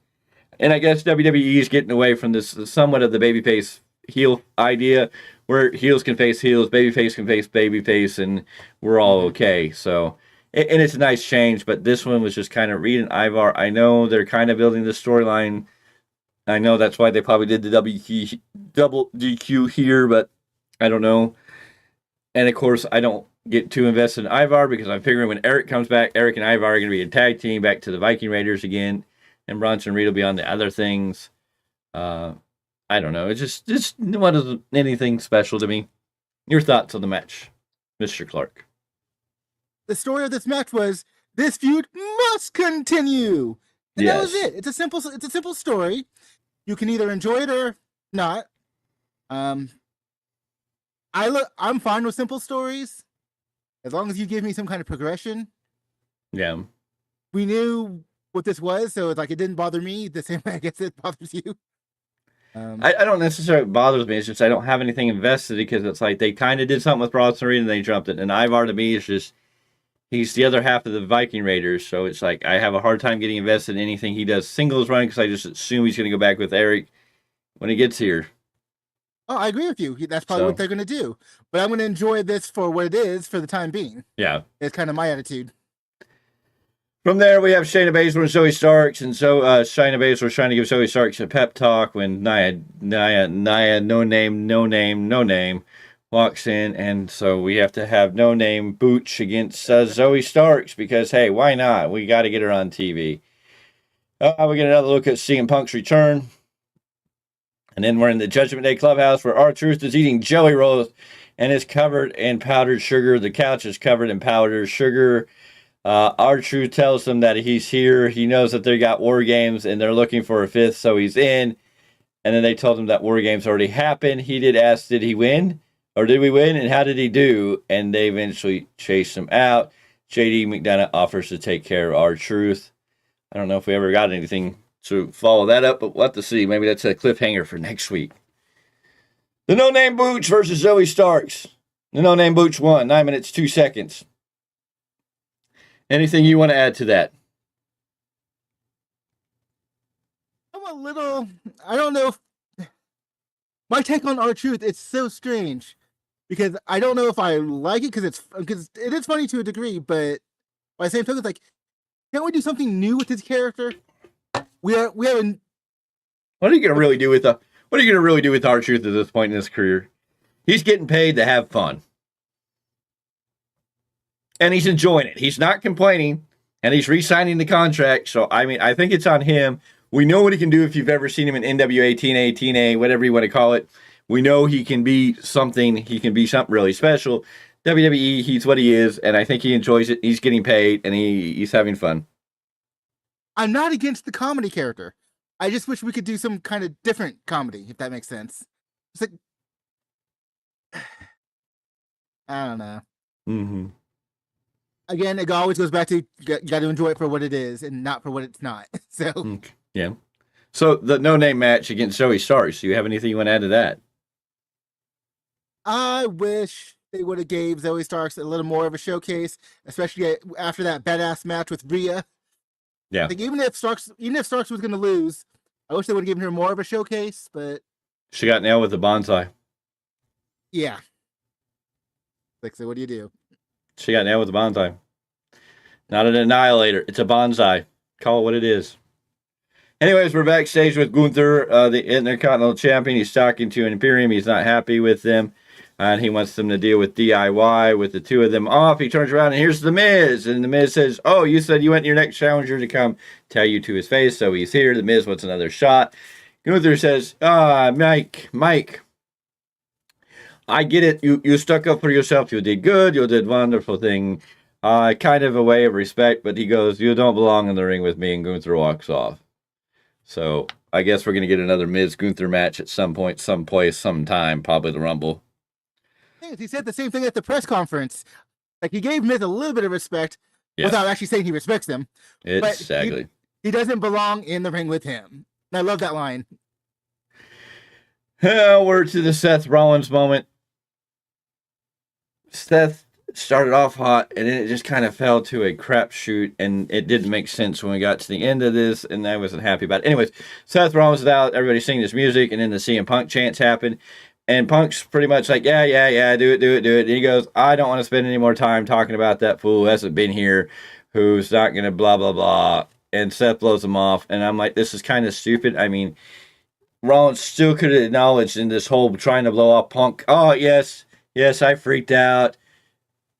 Speaker 2: And I guess WWE is getting away from this somewhat of the babyface heel idea where heels can face heels, babyface can face babyface, and we're all okay. So, and it's a nice change, but this one was just kind of Reed and Ivar. I know they're kind of building the storyline. I know that's why they probably did the double DQ here, but I don't know. And of course, I don't get too invested in Ivar because I'm figuring when Eric comes back, Eric and Ivar are going to be a tag team back to the Viking Raiders again, and Bronson Reed will be on the other things. I don't know. It just wasn't anything special to me. Your thoughts on the match, Mr. Clarke?
Speaker 3: The story of this match was this feud must continue, and
Speaker 2: Yes.
Speaker 3: that was it. It's a simple story. You can either enjoy it or not. I'm fine with simple stories as long as you give me some kind of progression.
Speaker 2: Yeah.
Speaker 3: We knew what this was, so it's like it didn't bother me the same way I guess it bothers you.
Speaker 2: I don't necessarily bothers me. It's just I don't have anything invested because it's like they kind of did something with Bronson Reed and they jumped it. And Ivar to me is just he's the other half of the Viking Raiders, so it's like I have a hard time getting invested in anything he does singles run because I just assume he's going to go back with Eric when he gets here.
Speaker 3: Oh, I agree with you. That's probably what they're going to do. But I'm going to enjoy this for what it is for the time being.
Speaker 2: Yeah.
Speaker 3: It's kind of my attitude.
Speaker 2: From there, we have Shayna Baszler and Zoe Starks, and so Shayna Baszler trying to give Zoe Starks a pep talk when Nia, no name, walks in, and so we have to have no name Booch against Zoe Starks because, hey, why not? We got to get her on TV. We get another look at CM Punk's return, and then we're in the Judgment Day Clubhouse where R-Truth is eating jelly rolls and is covered in powdered sugar. The couch is covered in powdered sugar. R-Truth tells them that he's here. He knows that they got War Games and they're looking for a 5th, so he's in. And then they told him that War Games already happened. He did ask, did he win? Or did we win? And how did he do? And they eventually chased him out. JD McDonough offers to take care of R-Truth. I don't know if we ever got anything to follow that up, but we'll have to see. Maybe that's a cliffhanger for next week. The No Name Booch versus Zoe Starks. The No Name Booch won. 9 minutes, 2 seconds. Anything you want to add to that?
Speaker 3: I don't know if my take on R-Truth, it's so strange because I don't know if I like it because it is funny to a degree, but by the same token, it's like, can't we do something new with his character? We have
Speaker 2: What are you gonna really do with R-Truth at this point in his career? He's getting paid to have fun. And he's enjoying it. He's not complaining, and he's re-signing the contract. So, I mean, I think it's on him. We know what he can do if you've ever seen him in NWA, TNA, whatever you want to call it. We know he can be something. He can be something really special. WWE, he's what he is, and I think he enjoys it. He's getting paid, and he's having fun.
Speaker 3: I'm not against the comedy character. I just wish we could do some kind of different comedy, if that makes sense. It's like, I don't know.
Speaker 2: Mm-hmm.
Speaker 3: Again, it always goes back to you got to enjoy it for what it is and not for what it's not. So
Speaker 2: Okay. Yeah. So the no-name match against Zoe Starks. Do you have anything you want to add to that?
Speaker 3: I wish they would have gave Zoe Starks a little more of a showcase, especially after that badass match with Rhea.
Speaker 2: Yeah.
Speaker 3: Like even if Starks was going to lose, I wish they would have given her more of a showcase. But
Speaker 2: She got nailed with the bonsai.
Speaker 3: yeah, like so, what do you do?
Speaker 2: She got nailed with the bonsai. Not an annihilator. It's a bonsai. Call it what it is. Anyways, we're backstage with Gunther, the Intercontinental Champion. He's talking to Imperium. He's not happy with them. And he wants them to deal with DIY with the two of them off. He turns around and here's The Miz. And The Miz says, oh, you said you want your next challenger to come tell you to his face. So he's here. The Miz wants another shot. Gunther says, Mike, I get it. You stuck up for yourself. You did good. You did wonderful thing. Kind of a way of respect. But he goes, you don't belong in the ring with me. And Gunther walks off. So I guess we're going to get another Miz-Gunther match at some point, someplace, sometime, probably the Rumble.
Speaker 3: He said the same thing at the press conference. Like he gave Miz a little bit of respect
Speaker 2: Yes.
Speaker 3: without actually saying he respects him.
Speaker 2: Exactly.
Speaker 3: He doesn't belong in the ring with him. And I love that line.
Speaker 2: We're to the Seth Rollins moment. Seth started off hot, and then it just kind of fell to a crapshoot, and it didn't make sense when we got to the end of this, and I wasn't happy about it. Anyways, Seth Rollins is out, everybody's singing this music, and then the CM Punk chants happen, and Punk's pretty much like, yeah, do it. And he goes, I don't want to spend any more time talking about that fool who hasn't been here, who's not going to blah, blah, blah, and Seth blows him off, and I'm like, this is kind of stupid. I mean, Rollins still could have acknowledged in this whole trying to blow off Punk, oh, yes, I freaked out.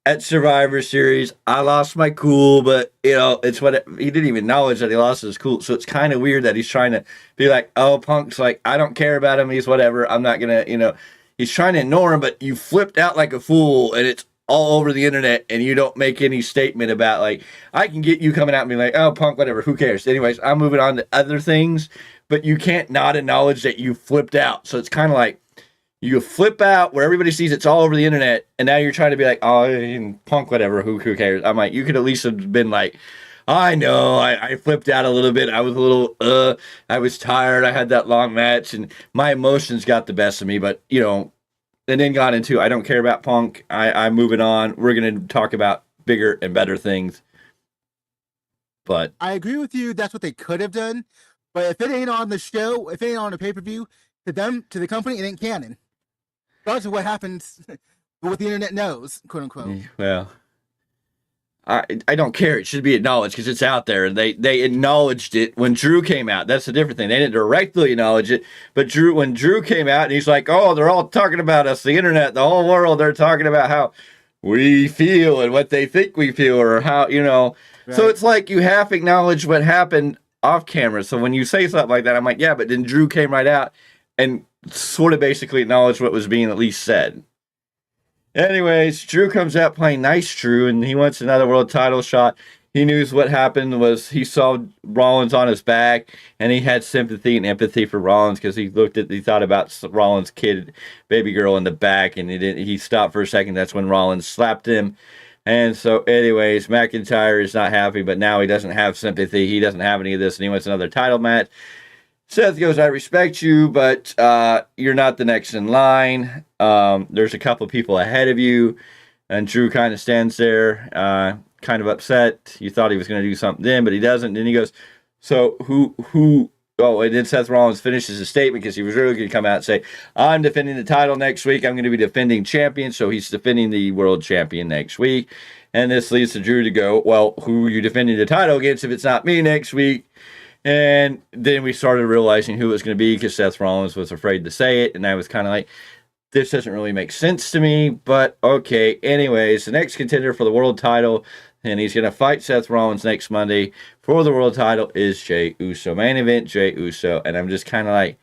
Speaker 2: At Survivor Series, I lost my cool, but it's what he didn't even acknowledge that he lost his cool. So it's kind of weird that he's trying to be like, oh, Punk's like, I don't care about him. He's whatever. I'm not gonna, he's trying to ignore him, but you flipped out like a fool, and it's all over the internet, and you don't make any statement about like, I can get you coming out and being like, oh, Punk, whatever, who cares? Anyways, I'm moving on to other things, but you can't not acknowledge that you flipped out. So it's kind of like, you flip out where everybody sees it's all over the internet, and now you're trying to be like, oh, Punk, whatever, who cares? I'm like, you could at least have been like, I know, I flipped out a little bit. I was a little, I was tired. I had that long match, and my emotions got the best of me, but, and then got into, I don't care about Punk. I'm moving on. We're going to talk about bigger and better things. But
Speaker 3: I agree with you. That's what they could have done. But if it ain't on the show, if it ain't on a pay-per-view, to the company, it ain't canon. Regardless of what happens, what the internet knows, quote unquote.
Speaker 2: Well, I don't care. It should be acknowledged because it's out there, and they acknowledged it when Drew came out. That's the different thing. They didn't directly acknowledge it, but when Drew came out, and he's like, "Oh, they're all talking about us, the internet, the whole world. They're talking about how we feel and what they think we feel, or how Right. So it's like you half acknowledge what happened off camera. So when you say something like that, I'm like, yeah, but then Drew came right out and sort of basically acknowledged what was being at least said. Anyways, Drew comes out playing nice Drew, and he wants another world title shot. He knew what happened was he saw Rollins on his back, and he had sympathy and empathy for Rollins because he thought about Rollins' kid, baby girl in the back, and he stopped for a second. That's when Rollins slapped him. And so, anyways, McIntyre is not happy, but now he doesn't have sympathy. He doesn't have any of this, and he wants another title match. Seth goes, I respect you, but you're not the next in line. There's a couple people ahead of you. And Drew kind of stands there, kind of upset. You thought he was going to do something then, but he doesn't. And then he goes, so who? Oh, and then Seth Rollins finishes his statement because he was really going to come out and say, I'm defending the title next week. I'm going to be defending champion. So he's defending the world champion next week. And this leads to Drew to go, well, who are you defending the title against if it's not me next week? And then we started realizing who it was going to be because Seth Rollins was afraid to say it. And I was kind of like, this doesn't really make sense to me, but okay. Anyways, the next contender for the world title, and he's going to fight Seth Rollins next Monday for the world title, is Jey Uso. Main event, Jey Uso. And I'm just kind of like,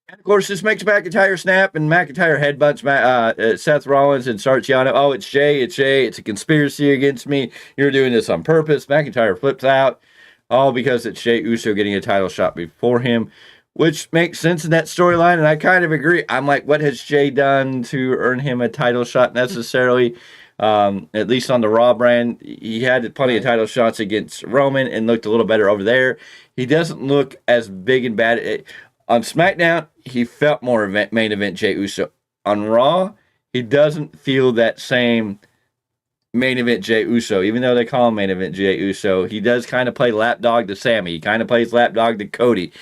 Speaker 2: And of course, this makes McIntyre snap, and McIntyre headbutts Seth Rollins and starts yelling, "Oh, it's Jay, it's Jay, it's a conspiracy against me. You're doing this on purpose." McIntyre flips out, all because it's Jey Uso getting a title shot before him, which makes sense in that storyline, and I kind of agree. I'm like, what has Jay done to earn him a title shot necessarily? At least on the Raw brand, he had plenty of title shots against Roman and looked a little better over there. He doesn't look as big and bad. On SmackDown, he felt more main event Jey Uso. On Raw, he doesn't feel that same main event Jey Uso, even though they call him main event Jey Uso. He does kind of play lapdog to Sammy. He kind of plays lapdog to Cody.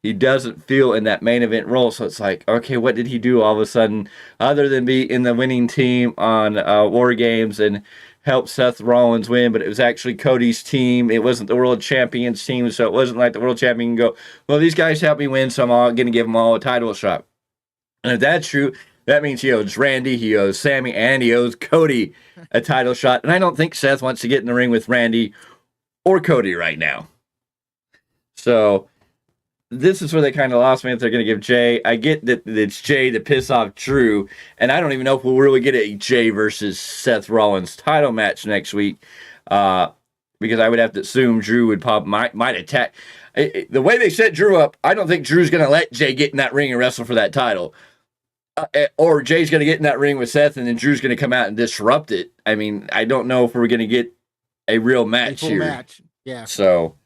Speaker 2: He doesn't feel in that main event role, so it's like, okay, what did he do all of a sudden other than be in the winning team on War Games and help Seth Rollins win? But it was actually Cody's team. It wasn't the World Champions team, so it wasn't like the World Champion can go, well, these guys helped me win, so I'm going to give them all a title shot. And if that's true, that means he owes Randy, he owes Sammy, and he owes Cody a title shot. And I don't think Seth wants to get in the ring with Randy or Cody right now. So this is where they kind of lost me if they're going to give Jay. I get that it's Jay to piss off Drew, and I don't even know if we'll really get a Jay versus Seth Rollins title match next week, because I would have to assume Drew would might attack. The way they set Drew up, I don't think Drew's going to let Jay get in that ring and wrestle for that title. Or Jay's going to get in that ring with Seth, and then Drew's going to come out and disrupt it. I mean, I don't know if we're going to get a real match here.
Speaker 3: Match. Yeah.
Speaker 2: So,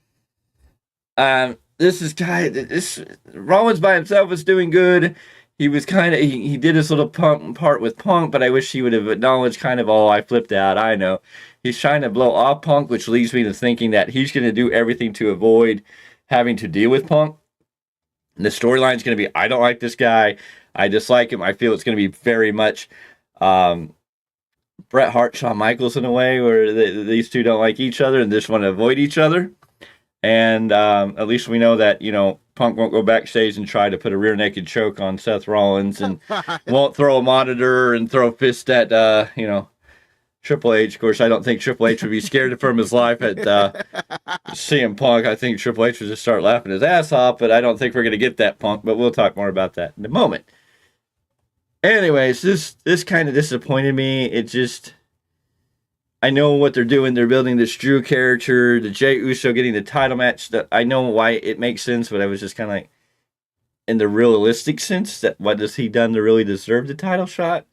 Speaker 2: Rollins by himself was doing good. He was he did his little Punk part with Punk, but I wish he would have acknowledged I flipped out. I know. He's trying to blow off Punk, which leads me to thinking that he's going to do everything to avoid having to deal with Punk. And the storyline is going to be, I don't like this guy. I dislike him. I feel it's going to be very much Bret Hart, Shawn Michaels in a way, where these two don't like each other and just want to avoid each other. And at least we know that, Punk won't go backstage and try to put a rear naked choke on Seth Rollins and won't throw a monitor and throw a fist at, Triple H. Of course, I don't think Triple H would be scared for his life at CM Punk. I think Triple H would just start laughing his ass off, but I don't think we're going to get that Punk, but we'll talk more about that in a moment. Anyways, this kind of disappointed me. It just, I know what they're doing. They're building this Drew character, the Jey Uso getting the title match. I know why it makes sense, but I was just kind of like, in the realistic sense, that what has he done to really deserve the title shot?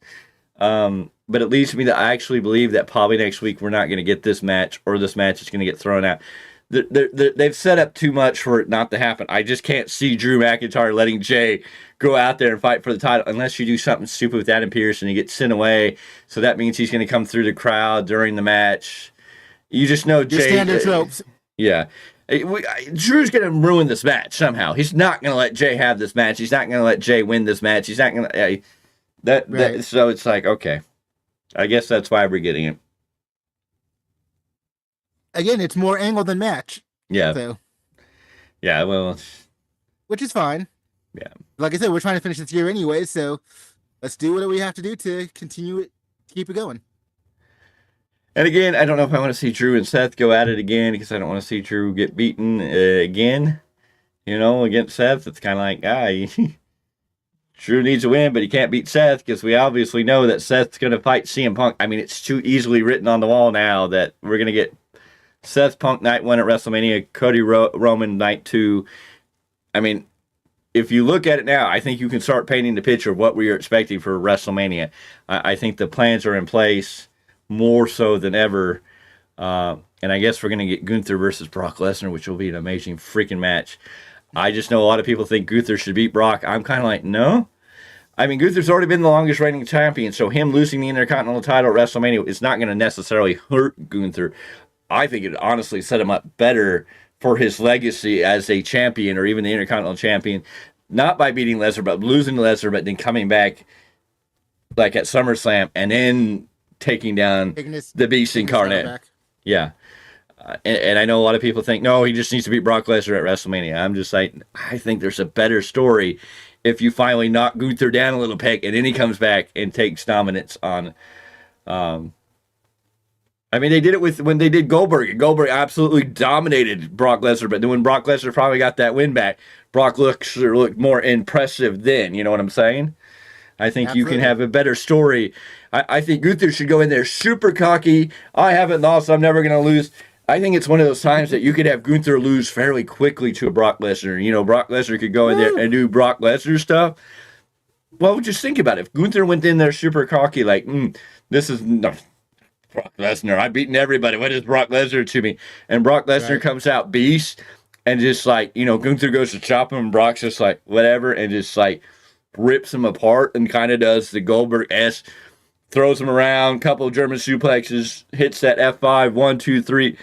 Speaker 2: But it leads me to actually believe that probably next week we're not going to get this match, or this match is going to get thrown out. They've set up too much for it not to happen. I just can't see Drew McIntyre letting Jay go out there and fight for the title unless you do something stupid with Adam Pearce and he gets sent away. So that means he's going to come through the crowd during the match. You just know Jay.
Speaker 3: Standard tropes.
Speaker 2: Yeah. Drew's going to ruin this match somehow. He's not going to let Jay have this match. He's not going to let Jay win this match. He's not going to. So it's like, okay. I guess that's why we're getting it.
Speaker 3: Again, it's more angle than match.
Speaker 2: Yeah.
Speaker 3: So.
Speaker 2: Yeah, well.
Speaker 3: Which is fine.
Speaker 2: Yeah.
Speaker 3: Like I said, we're trying to finish this year anyway, so let's do what we have to do to continue it, to keep it going.
Speaker 2: And again, I don't know if I want to see Drew and Seth go at it again, because I don't want to see Drew get beaten again, against Seth. It's kind of like, Drew needs a win, but he can't beat Seth, because we obviously know that Seth's going to fight CM Punk. I mean, it's too easily written on the wall now that we're going to get Seth Punk night 1 at WrestleMania, Cody Roman night 2. I mean, if you look at it now, I think you can start painting the picture of what we are expecting for WrestleMania. I think the plans are in place more so than ever. And I guess we're going to get Gunther versus Brock Lesnar, which will be an amazing freaking match. I just know a lot of people think Gunther should beat Brock. I'm kind of like, no. I mean, Gunther's already been the longest reigning champion, so him losing the Intercontinental title at WrestleMania is not going to necessarily hurt Gunther. I think it honestly set him up better for his legacy as a champion, or even the Intercontinental champion, not by beating Lesnar, but losing to Lesnar, but then coming back like at SummerSlam and then taking down the Beast Incarnate. Yeah. And I know a lot of people think, no, he just needs to beat Brock Lesnar at WrestleMania. I'm just like, I think there's a better story if you finally knock Gunther down a little peg and then he comes back and takes dominance on I mean, they did it when they did Goldberg. Goldberg absolutely dominated Brock Lesnar, but then when Brock Lesnar finally got that win back, Brock looked more impressive then. You know what I'm saying? I think you can
Speaker 3: Absolutely.
Speaker 2: have a better story. I think Gunther should go in there super cocky. I haven't lost. I'm never going to lose. I think it's one of those times that you could have Gunther lose fairly quickly to a Brock Lesnar. You know, Brock Lesnar could go in there and do Brock Lesnar stuff. Well, just think about it. If Gunther went in there super cocky, like, this is no, Brock Lesnar. I've beaten everybody. What is Brock Lesnar to me? And Brock Lesnar
Speaker 3: Right.
Speaker 2: comes out beast and just like, Gunther goes to chop him and Brock's just like, whatever, and just like rips him apart and kind of does the Goldberg S, throws him around, couple of German suplexes, hits that F5, 1, 2, 3.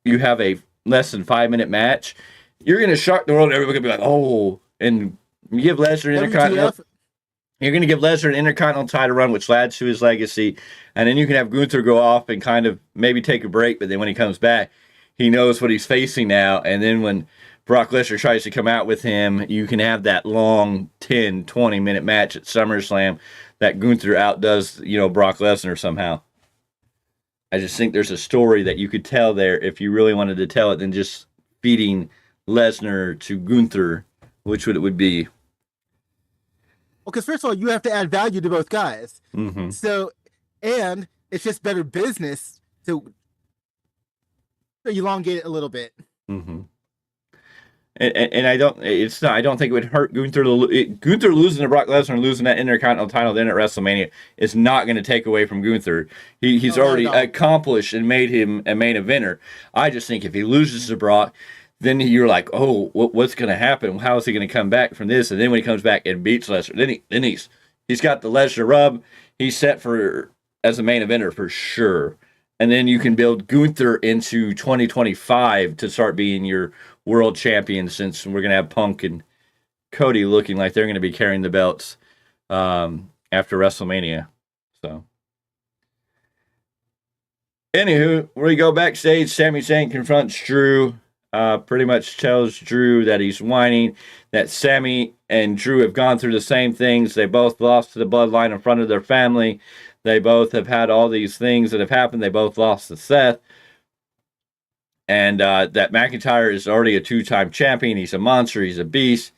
Speaker 2: You have a less than 5-minute match. You're going to shock the world. Everybody's going to be like, oh, and you give Lesnar an Intercontinental.
Speaker 3: WTF?
Speaker 2: You're going to give Lesnar an Intercontinental title run, which adds to his legacy. And then you can have Gunther go off and kind of maybe take a break. But then when he comes back, he knows what he's facing now. And then when Brock Lesnar tries to come out with him, you can have that long 10, 20-minute match at SummerSlam that Gunther outdoes, Brock Lesnar somehow. I just think there's a story that you could tell there if you really wanted to tell it than just feeding Lesnar to Gunther, which it would be.
Speaker 3: Well, because first of all, you have to add value to both guys.
Speaker 2: Mm-hmm.
Speaker 3: So, and it's just better business to elongate it a little bit.
Speaker 2: Mm-hmm. And I don't. It's not. I don't think it would hurt Gunther. Gunther losing to Brock Lesnar and losing that Intercontinental title then at WrestleMania is not going to take away from Gunther. He's already accomplished and made him a main eventer. I just think if he loses to Brock, then you're like, oh, what's going to happen? How is he going to come back from this? And then when he comes back and beats Lesnar, then he's got the Lesnar rub. He's set for as a main eventer for sure. And then you can build Gunther into 2025 to start being your world champion, since we're going to have Punk and Cody looking like they're going to be carrying the belts after WrestleMania. So, anywho, we go backstage. Sami Zayn confronts Drew. Pretty much tells Drew that he's whining, that Sami and Drew have gone through the same things. They both lost to the bloodline in front of their family. They both have had all these things that have happened. They both lost to Seth. And that McIntyre is already a 2-time champion. He's a monster. He's a beast.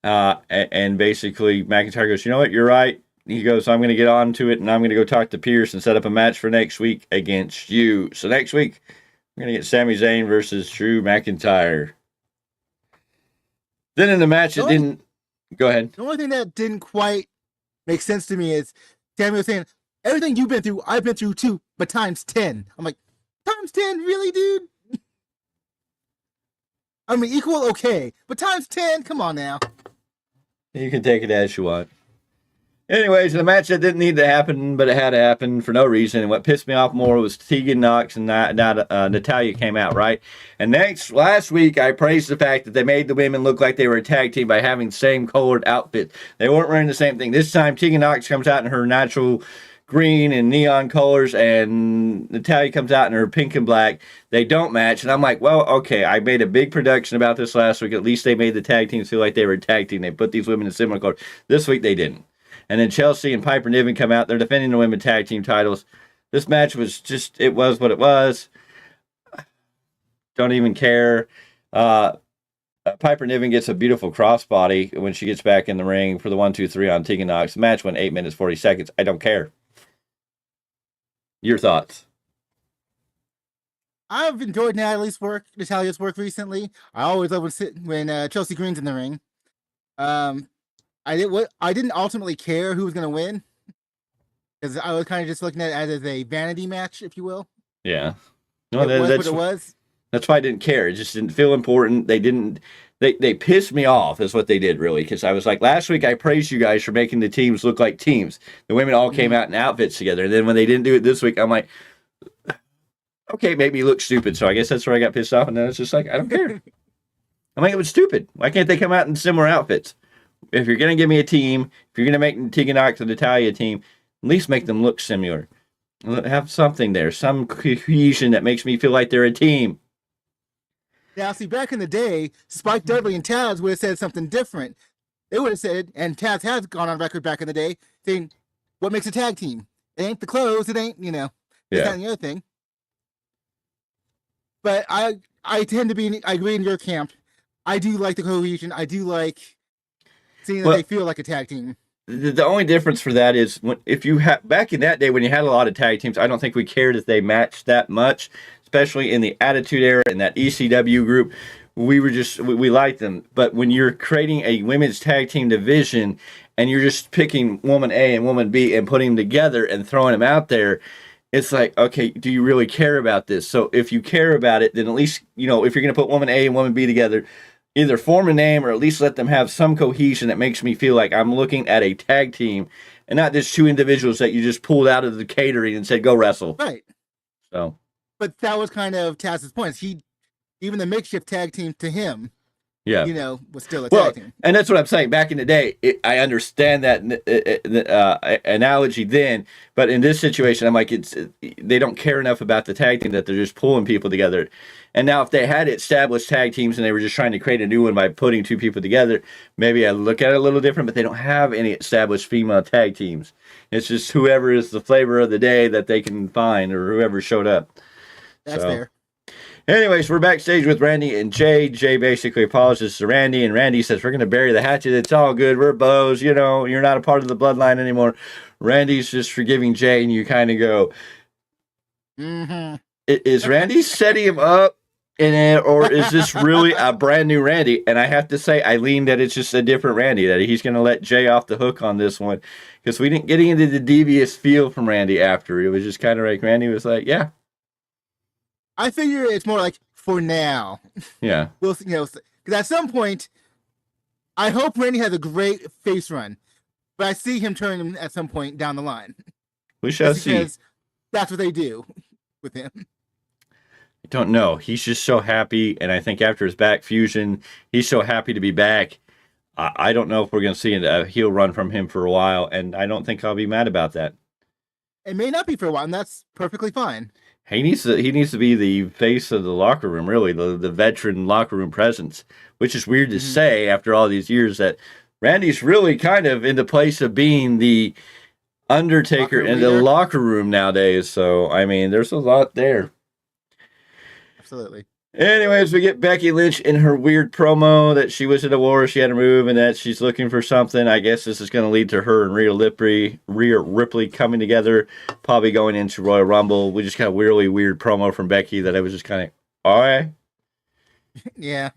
Speaker 2: And basically, McIntyre goes, you know what? You're right. He goes, I'm going to get on to it, and I'm going to go talk to Pierce and set up a match for next week against you. So next week, we're going to get Sami Zayn versus Drew McIntyre. Then in the match, it didn't... Go ahead.
Speaker 3: The only thing that didn't quite make sense to me is Sami was saying, everything you've been through, I've been through too, but times 10. I'm like, times 10? Really, dude? I mean, equal, okay. But times 10? Come on now.
Speaker 2: You can take it as you want. Anyways, the match that didn't need to happen, but it had to happen for no reason. And what pissed me off more was Tegan Knox and Natalya came out, right? And last week, I praised the fact that they made the women look like they were a tag team by having same colored outfits. They weren't wearing the same thing. This time, Tegan Knox comes out in her natural green and neon colors, and Natalya comes out in her pink and black. They don't match, and I'm like, well, okay, I made a big production about this last week. At least they made the tag teams feel like they were a tag team. They put these women in similar colors. This week, they didn't. And then Chelsea and Piper Niven come out. They're defending the women tag team titles. This match was just, it was what it was. Don't even care. Piper Niven gets a beautiful crossbody when she gets back in the ring for the 1, 2, 3 on Tegan Knox. The match went 8 minutes, 40 seconds. I don't care. Your thoughts?
Speaker 3: I've enjoyed Natalya's work recently. I always love when Chelsea Green's in the ring. I didn't ultimately care who was going to win, because I was kind of just looking at it as a vanity match, if you will.
Speaker 2: Yeah.
Speaker 3: No, that's what it was.
Speaker 2: That's why I didn't care. It just didn't feel important. They pissed me off is what they did, really, because I was like, last week I praised you guys for making the teams look like teams. The women all came out in outfits together. And then when they didn't do it this week, I'm like, okay, maybe you look stupid. So I guess that's where I got pissed off. And then it's just like, I don't care. I'm like, it was stupid. Why can't they come out in similar outfits? If you're going to give me a team, if you're going to make Tegan Knox and Natalya a team, at least make them look similar. Have something there, some cohesion that makes me feel like they're a team.
Speaker 3: Now, see, back in the day, Spike Dudley and Taz would have said something different. They would have said, and Taz has gone on record back in the day, saying, what makes a tag team? It ain't the clothes, it ain't, this, that, and the other thing. But I tend to be, I agree in your camp. I do like the cohesion. I do like seeing that
Speaker 2: Well,
Speaker 3: they feel like a tag team.
Speaker 2: the only difference for that is if you had back in that day when you had a lot of tag teams, I don't think we cared if they matched that much, especially in the Attitude Era and that ECW group. We liked them. But when you're creating a women's tag team division and you're just picking woman A and woman B and putting them together and throwing them out there, it's like, okay, do you really care about this? So if you care about it, then at least, if you're going to put woman A and woman B together, either form a name or at least let them have some cohesion that makes me feel like I'm looking at a tag team and not just two individuals that you just pulled out of the catering and said, go wrestle.
Speaker 3: Right.
Speaker 2: So,
Speaker 3: but that was kind of Taz's point. Even the makeshift tag team to him,
Speaker 2: yeah,
Speaker 3: was still a tag team.
Speaker 2: And that's what I'm saying. Back in the day, I understand that analogy then, but in this situation, I'm like, they don't care enough about the tag team that they're just pulling people together. And now, if they had established tag teams and they were just trying to create a new one by putting two people together, maybe I look at it a little different. But they don't have any established female tag teams. It's just whoever is the flavor of the day that they can find, or whoever showed up.
Speaker 3: That's fair.
Speaker 2: Anyways, we're backstage with Randy and Jay. Jay basically apologizes to Randy, and Randy says, we're going to bury the hatchet. It's all good. We're bows. You're not a part of the bloodline anymore. Randy's just forgiving Jay, and you kind of go, is Randy setting him up, or is this really a brand new Randy? And I have to say, I lean that it's just a different Randy, that he's going to let Jay off the hook on this one, because we didn't get into the devious feel from Randy after. It was just kind of like Randy was like, yeah.
Speaker 3: I figure it's more like for now.
Speaker 2: Yeah.
Speaker 3: We'll because at some point, I hope Randy has a great face run, but I see him turn him at some point down the line.
Speaker 2: We shall see.
Speaker 3: Because that's what they do with him.
Speaker 2: I don't know. He's just so happy, and I think after his back fusion, he's so happy to be back. I don't know if we're going to see a heel run from him for a while, and I don't think I'll be mad about that.
Speaker 3: It may not be for a while, and that's perfectly fine.
Speaker 2: He needs to be the face of the locker room, really, the veteran locker room presence, which is weird to say after all these years that Randy's really kind of in the place of being the Undertaker in the locker room nowadays. So, I mean, there's a lot there.
Speaker 3: Absolutely.
Speaker 2: Anyways, we get Becky Lynch in her weird promo that she was at a war, she had to move, and that she's looking for something. I guess this is going to lead to her and Rhea Ripley coming together, probably going into Royal Rumble. We just got a really weird promo from Becky that I was just kind of, all right.
Speaker 3: Yeah.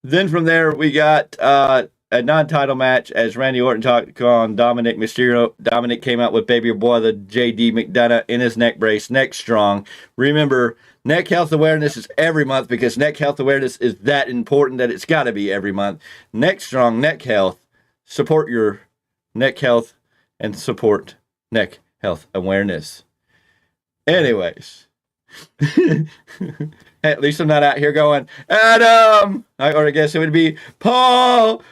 Speaker 2: Then from there, we got a non-title match as Randy Orton took on Dominic Mysterio. Dominic came out with Baby Boy, the JD McDonough, in his neck brace, neck strong. Remember, neck health awareness is every month because neck health awareness is that important that it's got to be every month. Neck strong, neck health. Support your neck health and support neck health awareness. Anyways. At least I'm not out here going, Adam! Or I guess it would be Paul!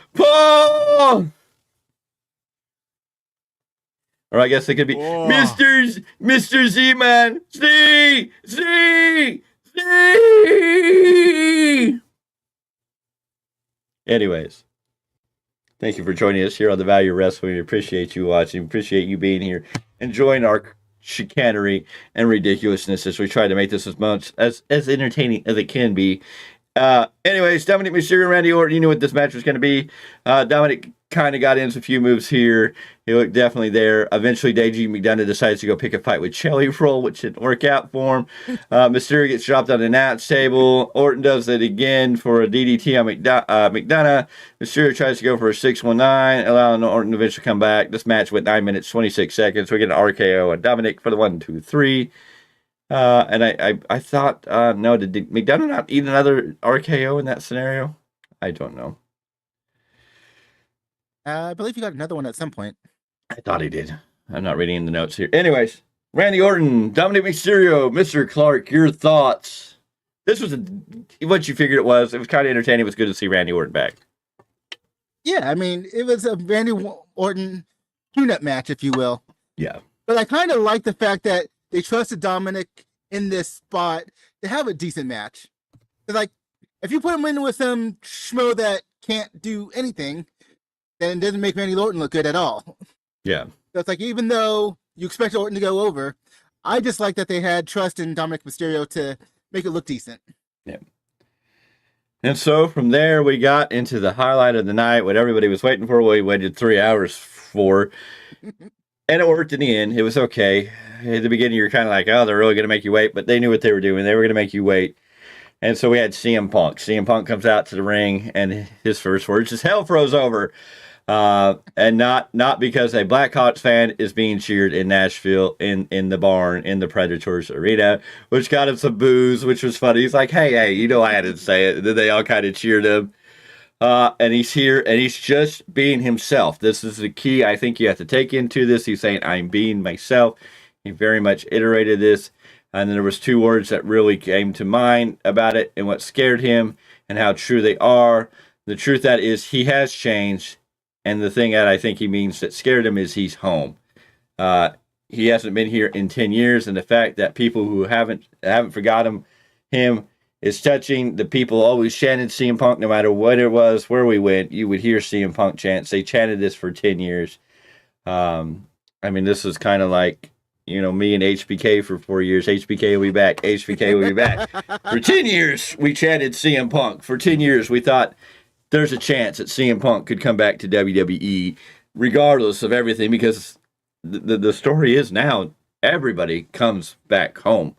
Speaker 2: Or I guess it could be Mr. Z-Man! Z! Anyways. Thank you for joining us here on The Value of Wrestling. We appreciate you watching. Appreciate you being here. Enjoying our chicanery and ridiculousness as we try to make this as much as entertaining as it can be. Anyways, Dominic Mysterio and Randy Orton, you knew what this match was going to be. Dominic kind of got into a few moves here. He looked definitely there. Eventually, JD McDonough decides to go pick a fight with Jelly Roll, which didn't work out for him. Mysterio gets dropped on the announce table. Orton does it again for a DDT on McDonough. Mysterio tries to go for a 619, allowing Orton to eventually come back. This match went 9 minutes, 26 seconds. We get an RKO on Dominic for the 1, 2, 3. And I thought, no, did McDonough not eat another RKO in that scenario? I don't know.
Speaker 3: I believe you got another one at some point.
Speaker 2: I thought he did. I'm not reading the notes here. Anyways, Randy Orton, Dominic Mysterio, Mr. Clarke, your thoughts? This was what you figured it was. It was kind of entertaining. It was good to see Randy Orton back.
Speaker 3: Yeah, I mean, it was a Randy Orton tune-up match, if you will.
Speaker 2: Yeah.
Speaker 3: But I kind of like the fact that they trusted Dominic in this spot to have a decent match. It's like, if you put him in with some schmo that can't do anything, then it doesn't make Randy Orton look good at all.
Speaker 2: Yeah.
Speaker 3: So it's like, even though you expect Orton to go over, I just like that they had trust in Dominic Mysterio to make it look decent.
Speaker 2: Yeah. And so from there, we got into the highlight of the night, what everybody was waiting for. We waited 3 hours for, and it worked in the end. It was okay. At the beginning, you're kind of like, oh, they're really going to make you wait, but they knew what they were doing. They were going to make you wait. And so we had CM Punk. CM Punk comes out to the ring, and his first words is "Hell froze over," and not because a Blackhawks fan is being cheered in Nashville in the barn in the Predators arena, which got him some boos, which was funny. He's like, "Hey, you know I didn't say it." And then they all kind of cheered him. And he's here, and he's just being himself. This is the key I think you have to take into this. He's saying, "I'm being myself." He very much iterated this. And then there was 2 words that really came to mind about it and what scared him and how true they are. The truth that is he has changed. And the thing that I think he means that scared him is he's home. He hasn't been here in 10 years. And the fact that people who haven't forgotten him is touching. The people always chanted CM Punk no matter what it was, where we went. You would hear CM Punk chants. They chanted this for 10 years. I mean, this is kind of like, me and HBK for 4 years. HBK will be back. HBK will be back. For 10 years, we chanted CM Punk. For 10 years, we thought there's a chance that CM Punk could come back to WWE, regardless of everything, because the story is now everybody comes back home.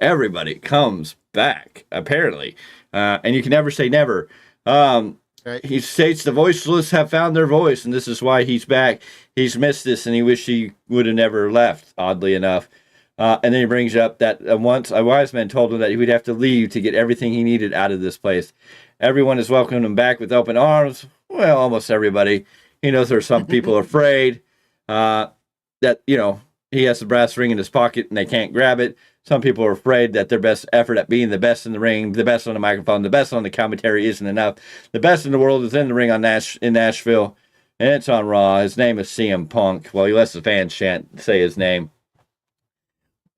Speaker 2: Everybody comes back, apparently. And you can never say never.
Speaker 3: Right.
Speaker 2: He states the voiceless have found their voice, and this is why he's back. He's missed this, and he wished he would have never left, oddly enough. And then he brings up that once a wise man told him that he would have to leave to get everything he needed out of this place. Everyone has welcomed him back with open arms. Well, almost everybody. He knows there are some people afraid that, he has the brass ring in his pocket and they can't grab it. Some people are afraid that their best effort at being the best in the ring, the best on the microphone, the best on the commentary isn't enough. The best in the world is in the ring in Nashville, and it's on Raw. His name is CM Punk. Well, he lets the fans say his name.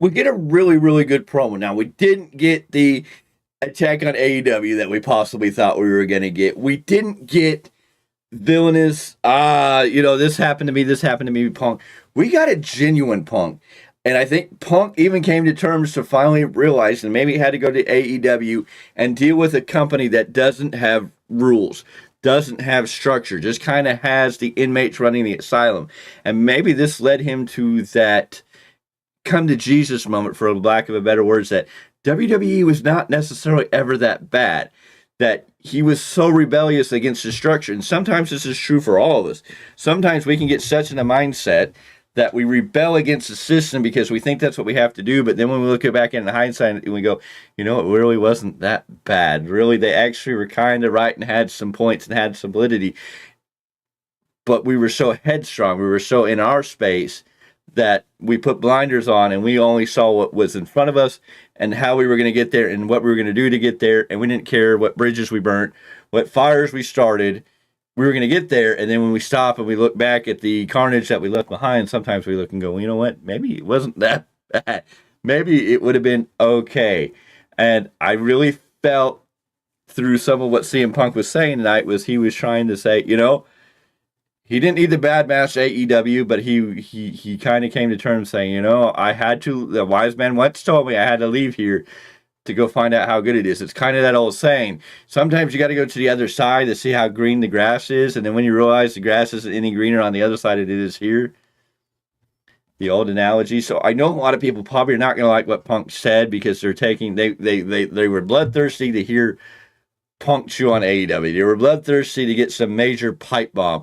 Speaker 2: We get a really, really good promo. Now, we didn't get the attack on AEW that we possibly thought we were going to get. We didn't get villainous, this happened to me, Punk. We got a genuine Punk. And I think Punk even came to terms to finally realize that maybe he had to go to AEW and deal with a company that doesn't have rules, doesn't have structure, just kind of has the inmates running the asylum. And maybe this led him to that come to Jesus moment, for lack of a better words, that WWE was not necessarily ever that bad, that he was so rebellious against the structure. And sometimes this is true for all of us. Sometimes we can get such in a mindset that we rebel against the system because we think that's what we have to do. But then when we look back in hindsight and we go, it really wasn't that bad. Really, they actually were kind of right and had some points and had some validity. But we were so headstrong. We were so in our space that we put blinders on and we only saw what was in front of us and how we were going to get there and what we were going to do to get there. And we didn't care what bridges we burnt, what fires we started. We were going to get there, and then when we stop and we look back at the carnage that we left behind, sometimes we look and go, well, you know what? Maybe it wasn't that bad. Maybe it would have been okay. And I really felt through some of what CM Punk was saying tonight was he was trying to say, he didn't need the bad match AEW, but he kind of came to terms saying, I had to, the wise man once told me I had to leave here to go find out how good it is. It's kind of that old saying. Sometimes you got to go to the other side to see how green the grass is, and then when you realize the grass isn't any greener on the other side than it is here, the old analogy. So I know a lot of people probably are not going to like what Punk said because they were bloodthirsty to hear Punk chew on AEW. They were bloodthirsty to get some major pipe bomb.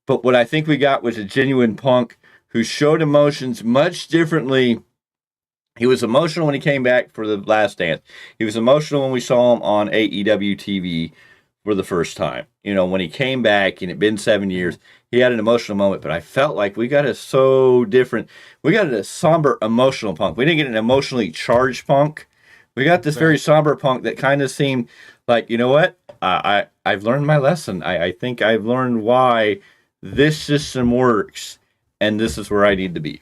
Speaker 2: But what I think we got was a genuine Punk who showed emotions much differently. He was emotional when he came back for the Last Dance. He was emotional when we saw him on AEW TV for the first time. When he came back and it'd been 7 years, he had an emotional moment. But I felt like we got a somber, emotional Punk. We didn't get an emotionally charged Punk. We got this very somber Punk that kind of seemed like, you know what? I've learned my lesson. I think I've learned why this system works, and this is where I need to be.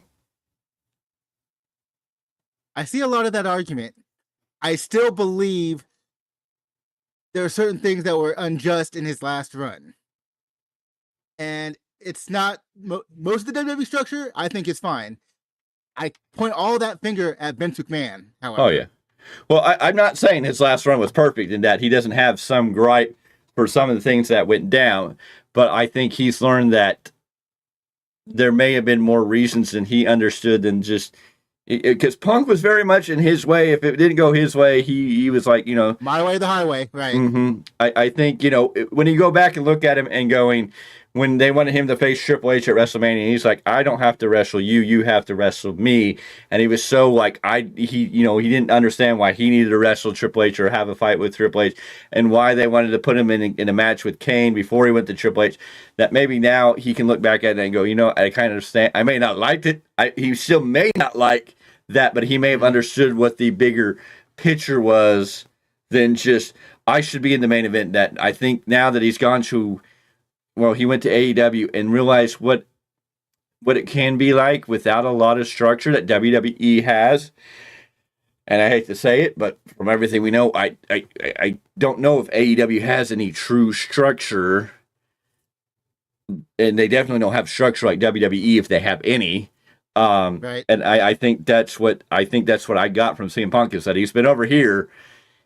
Speaker 3: I see a lot of that argument. I still believe there are certain things that were unjust in his last run. And it's not, most of the WWE structure, I think is fine. I point all that finger at Vince McMahon, however.
Speaker 2: Oh, yeah. Well, I'm not saying his last run was perfect in that he doesn't have some gripe for some of the things that went down, but I think he's learned that there may have been more reasons than he understood than just because Punk was very much in his way. If it didn't go his way, he was like,
Speaker 3: My way, the highway, right?
Speaker 2: I think when you go back and look at him and going, when they wanted him to face Triple H at WrestleMania, he's like, I don't have to wrestle you, you have to wrestle me. And he was so like, he didn't understand why he needed to wrestle Triple H or have a fight with Triple H, and why they wanted to put him in a match with Kane before he went to Triple H. That maybe now he can look back at it and go, I kind of understand. I may not liked it. He still may not like that, but he may have understood what the bigger picture was than just, I should be in the main event. That I think now that he's gone to, he went to AEW and realized what it can be like without a lot of structure that WWE has. And I hate to say it, but from everything we know, I don't know if AEW has any true structure. And they definitely don't have structure like WWE if they have any.
Speaker 3: Right.
Speaker 2: And I think that's what I got from CM Punk, is that he's been over here.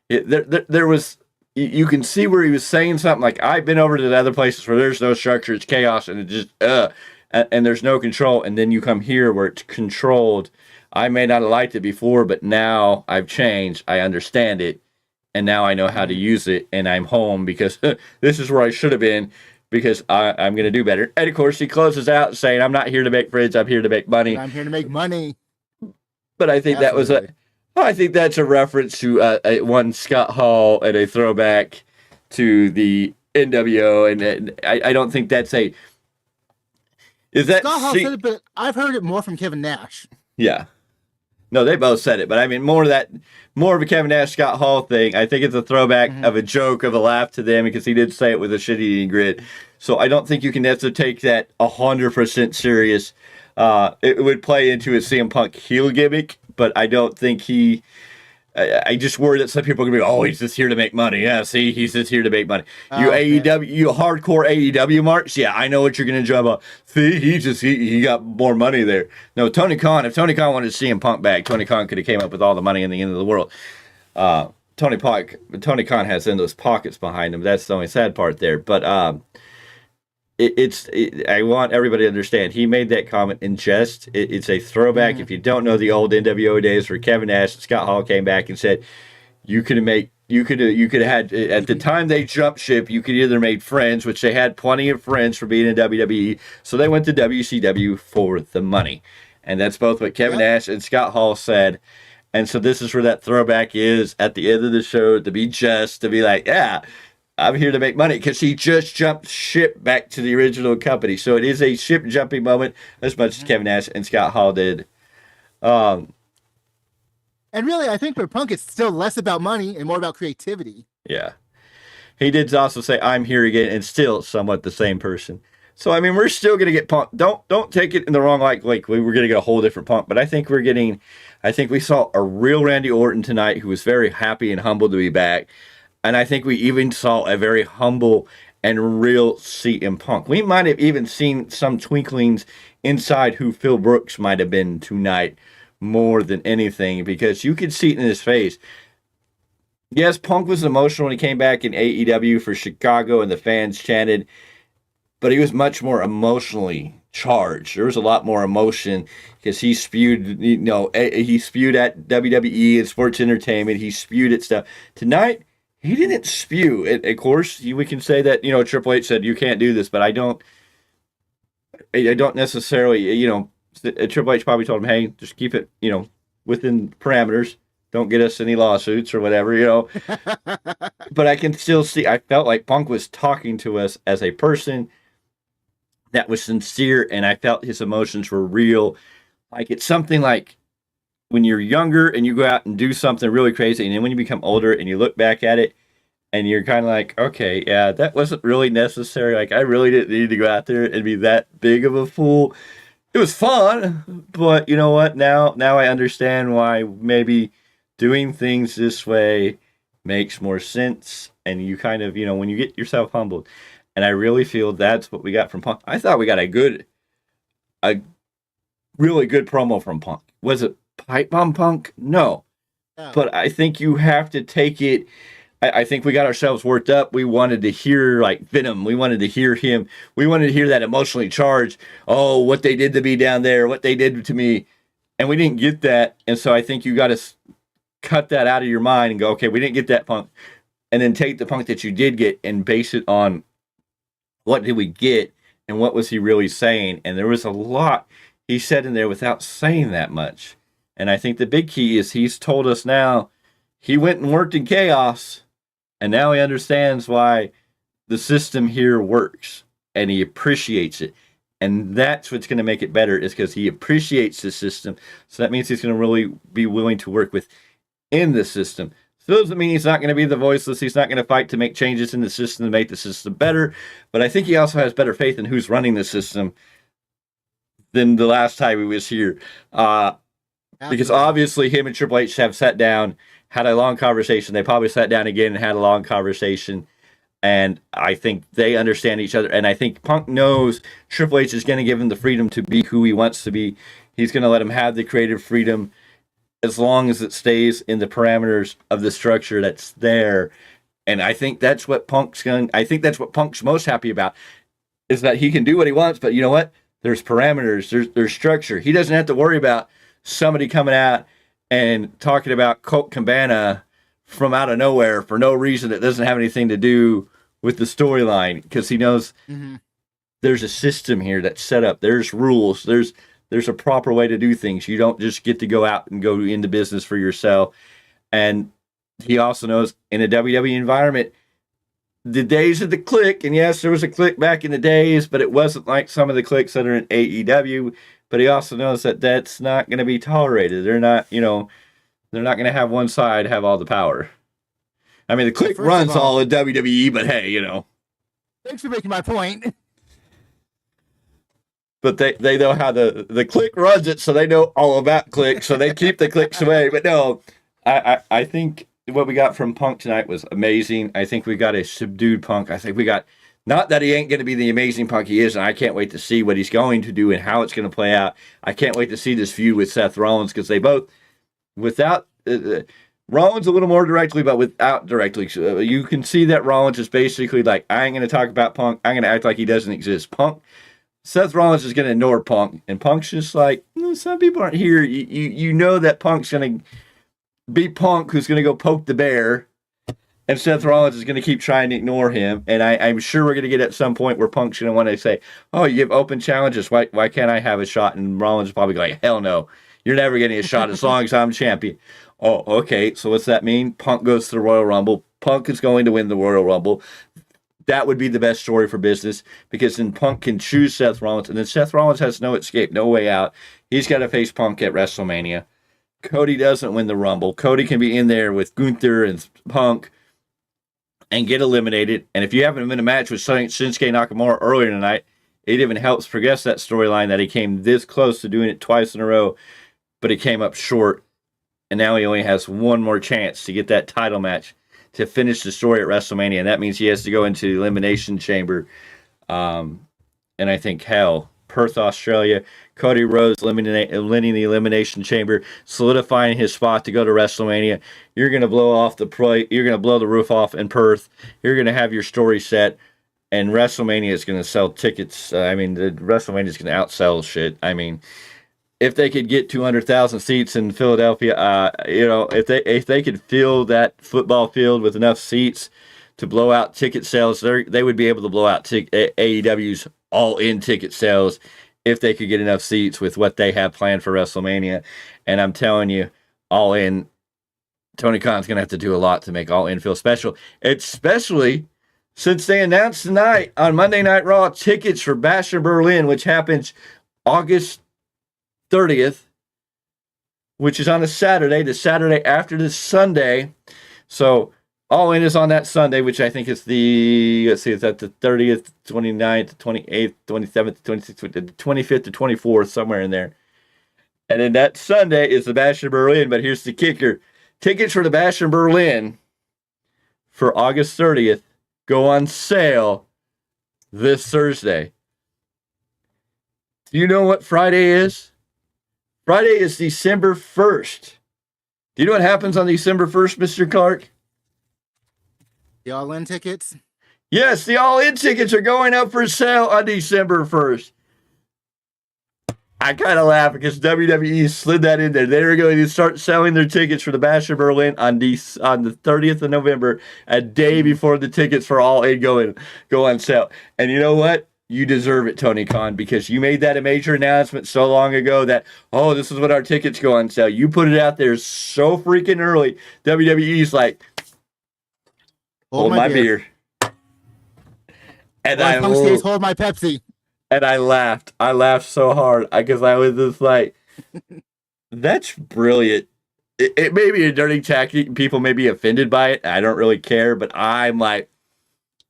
Speaker 2: There was, you can see where he was saying something like, I've been over to the other places where there's no structure, it's chaos, and it just and there's no control. And then you come here where it's controlled. I may not have liked it before, but now I've changed. I understand it, and now I know how to use it, and I'm home because this is where I should have been, because I'm going to do better. And of course, he closes out saying, I'm not here to make friends, I'm here to make money.
Speaker 3: I'm here to make money.
Speaker 2: But I think I think that's a reference to one Scott Hall and a throwback to the NWO. And I don't think that's is that
Speaker 3: Scott Hall said it, but I've heard it more from Kevin Nash.
Speaker 2: Yeah. No, they both said it, but I mean more of a Kevin Nash Scott Hall thing. I think it's a throwback of a joke, of a laugh to them, because he did say it with a shit-eating grin. So I don't think you can necessarily take that 100% serious. It would play into his CM Punk heel gimmick, but I don't think I just worry that some people are going to be, oh, he's just here to make money. Yeah, see, he's just here to make money. You AEW, you hardcore AEW marks, yeah, I know what you're going to jump on. See, he got more money there. No, Tony Khan, if Tony Khan wanted to CM Punk back, Tony Khan could have came up with all the money in the end of the world. Tony Khan has endless pockets behind him. That's the only sad part there. But I want everybody to understand, he made that comment in jest. It's a throwback. Mm-hmm. If you don't know the old NWO days where Kevin Nash and Scott Hall came back and said, you could have had, at the time they jumped ship, you could either made friends, which they had plenty of friends for being in WWE, so they went to WCW for the money. And that's both what Kevin Nash and Scott Hall said. And so this is where that throwback is at the end of the show, to be like, yeah, I'm here to make money, because he just jumped ship back to the original company. So it is a ship jumping moment, as much as Kevin Nash and Scott Hall did.
Speaker 3: And really, I think for Punk, it's still less about money and more about creativity.
Speaker 2: Yeah. He did also say, I'm here again, and still somewhat the same person. So, I mean, we're still going to get Punk. Don't take it in the wrong light, like we're going to get a whole different Punk. But I think we saw a real Randy Orton tonight, who was very happy and humble to be back. And I think we even saw a very humble and real CM Punk. We might have even seen some twinklings inside who Phil Brooks might have been tonight more than anything, because you could see it in his face. Yes, Punk was emotional when he came back in AEW for Chicago and the fans chanted, but he was much more emotionally charged. There was a lot more emotion, because he spewed at WWE and sports entertainment. He spewed at stuff. Tonight, he didn't spew. Of course, we can say that, Triple H said, you can't do this, but I don't necessarily, Triple H probably told him, hey, just keep it, within parameters. Don't get us any lawsuits or whatever, But I can still see, I felt like Punk was talking to us as a person that was sincere, and I felt his emotions were real. Like, it's something like when you're younger and you go out and do something really crazy, and then when you become older and you look back at it and you're kind of like, okay, yeah, that wasn't really necessary. Like, I really didn't need to go out there and be that big of a fool. It was fun, but you know what? Now I understand why maybe doing things this way makes more sense. And you kind of, when you get yourself humbled. And I really feel that's what we got from Punk. I thought we got a really good promo from Punk. Was it Pipe Bomb Punk? No.
Speaker 3: Yeah.
Speaker 2: but I think you have to take it. I think we got ourselves worked up. We wanted to hear like Venom. We wanted to hear him. We wanted to hear that emotionally charged. Oh, what they did to me down there, what they did to me, and we didn't get that. And so I think you got to cut that out of your mind and go, okay, we didn't get that Punk, and then take the Punk that you did get and base it on what did we get and what was he really saying. And there was a lot he said in there without saying that much. And I think the big key is he's told us now he went and worked in chaos, and now he understands why the system here works, and he appreciates it. And that's what's going to make it better, is because he appreciates the system. So that means he's going to really be willing to work within the system. So doesn't mean he's not going to be the voiceless. He's not going to fight to make changes in the system to make the system better. But I think he also has better faith in who's running the system than the last time he was here. Because obviously him and Triple H have sat down, had a long conversation. They probably sat down again and had a long conversation. And I think they understand each other. And I think Punk knows Triple H is going to give him the freedom to be who he wants to be. He's going to let him have the creative freedom as long as it stays in the parameters of the structure that's there. And I think that's what Punk's most happy about, is that he can do what he wants, but you know what? There's parameters, there's structure. He doesn't have to worry about somebody coming out and talking about Colt Cabana from out of nowhere for no reason that doesn't have anything to do with the storyline, because he knows there's a system here that's set up. There's rules. There's a proper way to do things. You don't just get to go out and go into business for yourself. And he also knows in a WWE environment, the days of the clique, and yes, there was a clique back in the days, but it wasn't like some of the cliques that are in AEW. But he also knows that that's not going to be tolerated. They're not going to have one side have all the power. I mean, the clique runs all in WWE, but hey,
Speaker 3: Thanks for making my point.
Speaker 2: But they know how the clique runs it, so they know all about cliques, so they keep the cliques away. But no, I think what we got from Punk tonight was amazing. I think we got a subdued Punk. I think we got, not that he ain't going to be the amazing Punk he is, and I can't wait to see what he's going to do and how it's going to play out. I can't wait to see this feud with Seth Rollins, because they both, without Rollins a little more directly, but without directly, you can see that Rollins is basically like, I ain't going to talk about Punk. I'm going to act like he doesn't exist. Seth Rollins is going to ignore Punk, and Punk's just like, some people aren't here. You know that Punk's going to be Punk, who's going to go poke the bear, and Seth Rollins is going to keep trying to ignore him. And I'm sure we're going to get at some point where Punk's going to want to say, oh, you give open challenges. Why can't I have a shot? And Rollins is probably like, hell no. You're never getting a shot as long as I'm champion. Oh, okay. So what's that mean? Punk goes to the Royal Rumble. Punk is going to win the Royal Rumble. That would be the best story for business, because then Punk can choose Seth Rollins, and then Seth Rollins has no escape, no way out. He's got to face Punk at WrestleMania. Cody doesn't win the Rumble. Cody can be in there with Gunther and Punk and get eliminated. And if you haven't been in a match with Shinsuke Nakamura earlier tonight, it even helps progress that storyline that he came this close to doing it twice in a row, but he came up short. And now he only has one more chance to get that title match to finish the story at WrestleMania. And that means he has to go into the Elimination Chamber. And I think, Perth, Australia, Cody Rhodes winning the Elimination Chamber, solidifying his spot to go to WrestleMania. You're going to blow the roof off in Perth. You're going to have your story set. And WrestleMania is going to sell tickets. The WrestleMania is going to outsell shit. If they could get 200,000 seats in Philadelphia, if they could fill that football field with enough seats to blow out ticket sales, they would be able to blow out AEW's all-in ticket sales if they could get enough seats with what they have planned for WrestleMania. And I'm telling you, All In, Tony Khan's going to have to do a lot to make All In feel special, especially since they announced tonight on Monday Night Raw tickets for Bash in Berlin, which happens August 30th, which is on a Saturday, the Saturday after the Sunday. So All In is on that Sunday, which I think is it's at the 30th, 29th, 28th, 27th, 26th, 25th to 24th, somewhere in there. And then that Sunday is the Bash in Berlin, but here's the kicker. Tickets for the Bash in Berlin for August 30th go on sale this Thursday. Do you know what Friday is? Friday is December 1st. Do you know what happens on December 1st, Mr. Clarke?
Speaker 3: The all-in tickets.
Speaker 2: Yes, the all-in tickets are going up for sale on December 1st. I kind of laugh because WWE slid that in there. They were going to start selling their tickets for the Bash of Berlin on the 30th of November, a day before the tickets for All In go on sale. And you know what? You deserve it, Tony Khan, because you made that a major announcement so long ago that, oh, this is what our tickets go on sale. You put it out there so freaking early. WWE's like, hold my beer. And
Speaker 3: hold my Pepsi.
Speaker 2: And I laughed. I laughed so hard because I was just like, that's brilliant. It may be a dirty tactic. People may be offended by it. I don't really care. But I'm like,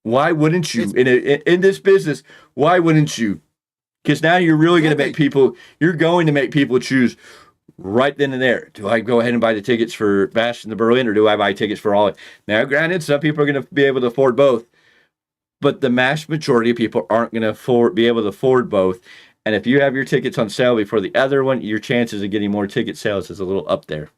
Speaker 2: why wouldn't you? In this business, why wouldn't you? Because now you're really going to make people, you're going to make people choose right then and there. Do I go ahead and buy the tickets for Bash in the Berlin, or do I buy tickets for All In? Now, granted, some people are going to be able to afford both. But the mass majority of people aren't going to be able to afford both. And if you have your tickets on sale before the other one, your chances of getting more ticket sales is a little up there.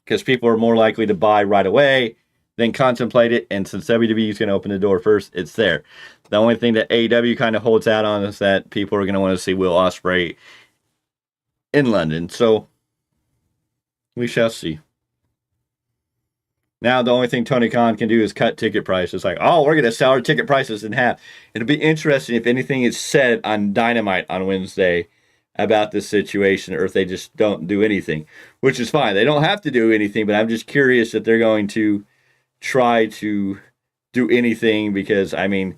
Speaker 2: Because people are more likely to buy right away than contemplate it. And since WWE is going to open the door first, it's there. The only thing that AEW kind of holds out on is that people are going to want to see Will Ospreay in London. So we shall see. Now, the only thing Tony Khan can do is cut ticket prices. Like, oh, we're going to sell our ticket prices in half. It'll be interesting if anything is said on Dynamite on Wednesday about this situation, or if they just don't do anything, which is fine. They don't have to do anything, but I'm just curious if they're going to try to do anything because, I mean,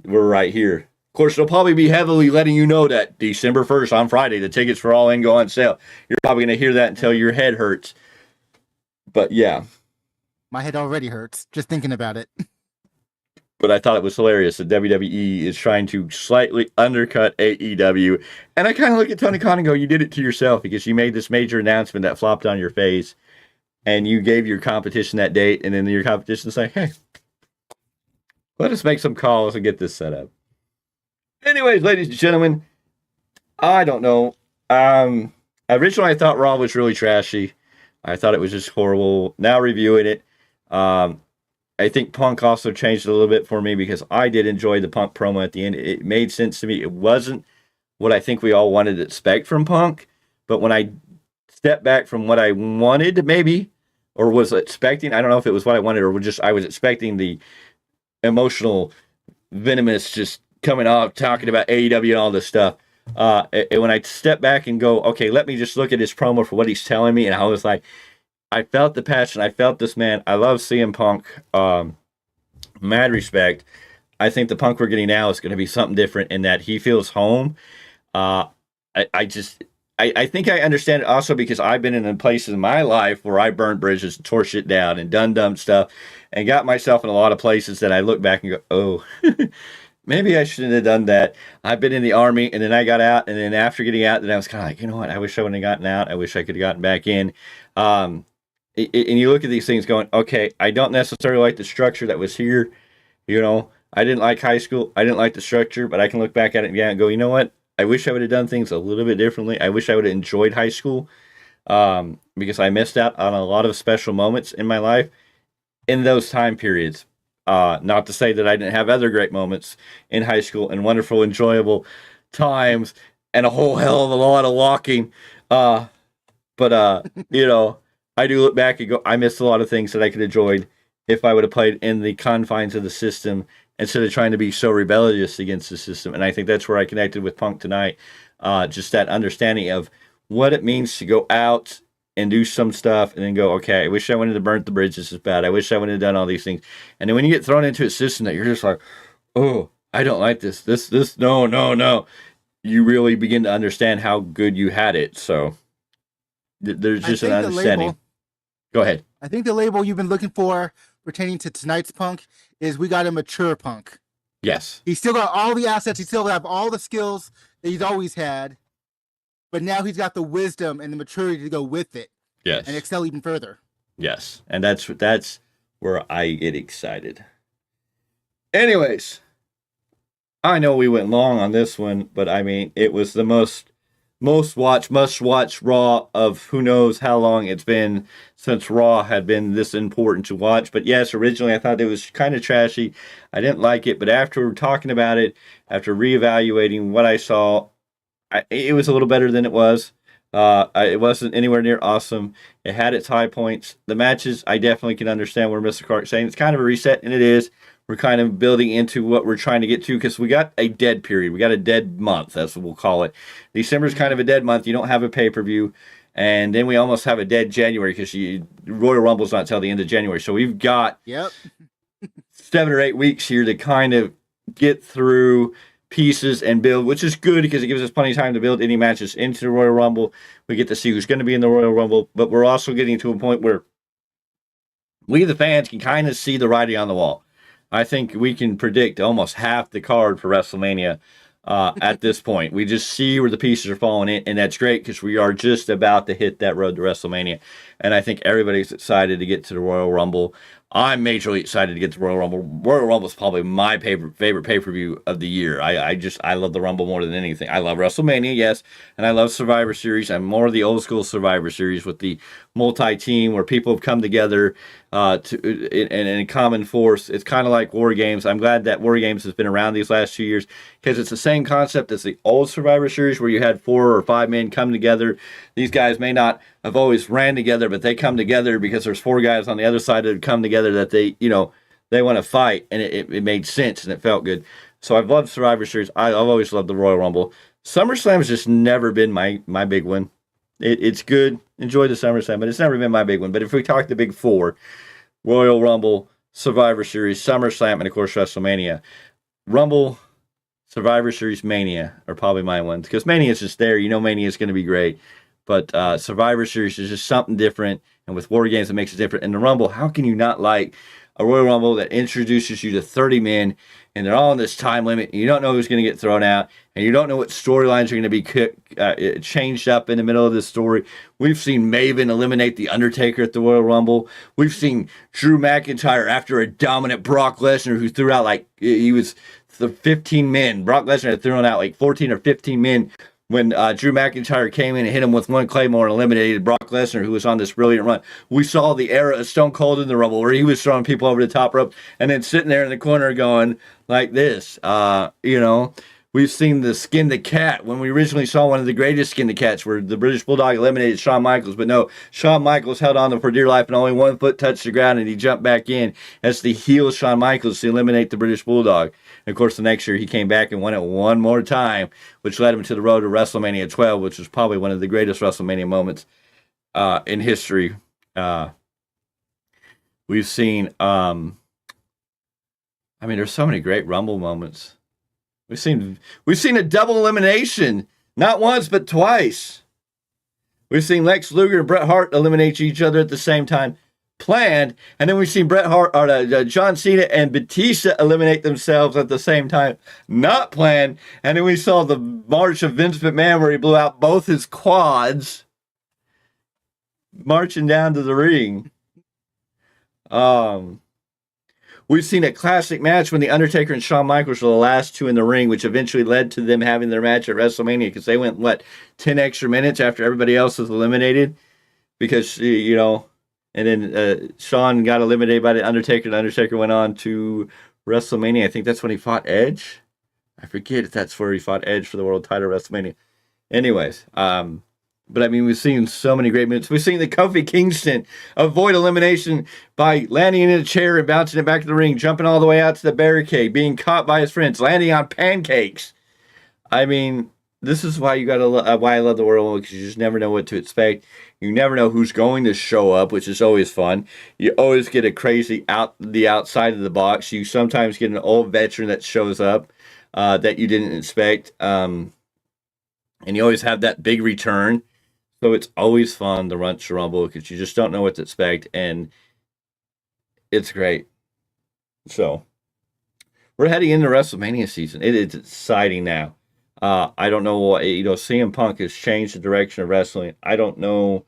Speaker 2: we're right here. Of course, they'll probably be heavily letting you know that December 1st on Friday, the tickets for All In go on sale. You're probably going to hear that until your head hurts. But, yeah.
Speaker 3: My head already hurts just thinking about it.
Speaker 2: But I thought it was hilarious that WWE is trying to slightly undercut AEW. And I kind of look at Tony Khan and go, you did it to yourself because you made this major announcement that flopped on your face. And you gave your competition that date. And then your competition say, hey, let us make some calls and get this set up. Anyways, ladies and gentlemen, I don't know. Originally, I thought Raw was really trashy. I thought it was just horrible. Now reviewing it, I think Punk also changed a little bit for me because I did enjoy the Punk promo at the end. It made sense to me. It wasn't what I think we all wanted to expect from Punk, but when I stepped back from what I wanted, maybe, or was expecting, I don't know if it was what I wanted or just I was expecting the emotional, venomous, just coming off, talking about AEW and all this stuff. And when I step back and go, okay, let me just look at his promo for what he's telling me, and I was like, I felt the passion. I felt this man. I love CM Punk. Mad respect. I think the Punk we're getting now is going to be something different in that he feels home. I think I understand it also because I've been in places in my life where I burned bridges and tore shit down and done dumb stuff and got myself in a lot of places that I look back and go, oh, maybe I shouldn't have done that. I've been in the Army, and then I got out, and then after getting out, then I was kind of like, you know what? I wish I wouldn't have gotten out. I wish I could have gotten back in. And you look at these things going, okay, I don't necessarily like the structure that was here. You know, I didn't like high school. I didn't like the structure, but I can look back at it and go, you know what? I wish I would have done things a little bit differently. I wish I would have enjoyed high school because I missed out on a lot of special moments in my life in those time periods. Not to say that I didn't have other great moments in high school and wonderful, enjoyable times and a whole hell of a lot of walking. But you know, I do look back and go, I missed a lot of things that I could have enjoyed if I would have played in the confines of the system instead of trying to be so rebellious against the system. And I think that's where I connected with Punk tonight. Just that understanding of what it means to go out and do some stuff and then go, okay, I wish I wouldn't have burnt the bridges as bad. I wish I wouldn't have done all these things. And then when you get thrown into a system that you're just like, oh, I don't like this, no. You really begin to understand how good you had it. So there's just an understanding. Go ahead.
Speaker 3: I think the label you've been looking for pertaining to tonight's Punk is we got a mature Punk.
Speaker 2: Yes.
Speaker 3: He's still got all the assets. He still have all the skills that he's always had. But now he's got the wisdom and the maturity to go with it.
Speaker 2: Yes.
Speaker 3: And excel even further.
Speaker 2: Yes. And that's where I get excited. Anyways, I know we went long on this one, but I mean, it was the most must watch Raw of who knows how long it's been since Raw had been this important to watch. But yes, originally I thought it was kind of trashy. I didn't like it, but after talking about it, after reevaluating what I saw, it was a little better than it was. It wasn't anywhere near awesome. It had its high points. The matches, I definitely can understand where Mr. Clarke's saying it's kind of a reset, and it is. We're kind of building into what we're trying to get to because we got a dead period. We got a dead month, that's what we'll call it. December is kind of a dead month. You don't have a pay-per-view. And then we almost have a dead January because Royal Rumble's not until the end of January. So we've got 7 or 8 weeks here to kind of get through pieces and build, which is good because it gives us plenty of time to build any matches into the Royal Rumble. We get to see who's going to be in the Royal Rumble, but we're also getting to a point where we, the fans, can kind of see the writing on the wall. I think we can predict almost half the card for WrestleMania at this point. We just see where the pieces are falling in, and that's great because we are just about to hit that road to WrestleMania. And I think everybody's excited to get to the Royal Rumble. I'm majorly excited to get to Royal Rumble. Royal Rumble is probably my favorite pay-per-view of the year. I love the Rumble more than anything. I love WrestleMania, yes, and I love Survivor Series. I'm more of the old school Survivor Series with the multi-team where people have come together in a common force. It's kind of like War Games. I'm glad that War Games has been around these last 2 years because it's the same concept as the old Survivor Series where you had 4 or 5 men come together. These guys may not have always ran together, but they come together because there's 4 guys on the other side that come together that they want to fight, and it made sense and it felt good. So I've loved Survivor Series. I've always loved the Royal Rumble. SummerSlam has just never been my big one. It's good. Enjoy the SummerSlam, but it's never been my big one. But if we talk the big 4, Royal Rumble, Survivor Series, SummerSlam, and of course WrestleMania, Rumble, Survivor Series, Mania are probably my ones because Mania is just there. Mania is going to be great. But Survivor Series is just something different. And with War Games, it makes it different. And the Rumble, how can you not like a Royal Rumble that introduces you to 30 men and they're all in this time limit? And you don't know who's going to get thrown out. And you don't know what storylines are going to be changed up in the middle of this story. We've seen Maven eliminate The Undertaker at the Royal Rumble. We've seen Drew McIntyre after a dominant Brock Lesnar who threw out he was the 15 men. Brock Lesnar had thrown out 14 or 15 men when Drew McIntyre came in and hit him with one Claymore and eliminated Brock Lesnar, who was on this brilliant run. We saw the era of Stone Cold in the Rumble where he was throwing people over the top rope and then sitting there in the corner going like this. We've seen the Skin the Cat when we originally saw one of the greatest Skin the Cats where the British Bulldog eliminated Shawn Michaels. But no, Shawn Michaels held on for dear life and only one foot touched the ground and he jumped back in as the heel Shawn Michaels to eliminate the British Bulldog. And of course, the next year he came back and won it one more time, which led him to the road to WrestleMania 12, which was probably one of the greatest WrestleMania moments in history. We've seen, there's so many great Rumble moments. We've seen a double elimination, not once but twice. We've seen Lex Luger and Bret Hart eliminate each other at the same time, planned, and then we've seen John Cena and Batista eliminate themselves at the same time, not planned. And then we saw the march of Vince McMahon where he blew out both his quads, marching down to the ring. We've seen a classic match when The Undertaker and Shawn Michaels were the last 2 in the ring, which eventually led to them having their match at WrestleMania because they went, 10 extra minutes after everybody else was eliminated? Because, and then Shawn got eliminated by The Undertaker. The Undertaker went on to WrestleMania. I think that's when he fought Edge. I forget if that's where he fought Edge for the world title at WrestleMania. Anyways, but we've seen so many great moves. We've seen the Kofi Kingston avoid elimination by landing in a chair and bouncing it back to the ring, jumping all the way out to the barricade, being caught by his friends, landing on pancakes. This is why why I love the Royal Rumble, because you just never know what to expect. You never know who's going to show up, which is always fun. You always get a crazy outside of the box. You sometimes get an old veteran that shows up that you didn't expect, and you always have that big return. So it's always fun to Royal Rumble because you just don't know what to expect, and it's great. So we're heading into WrestleMania season. It is exciting now. I don't know what CM Punk has changed the direction of wrestling. I don't know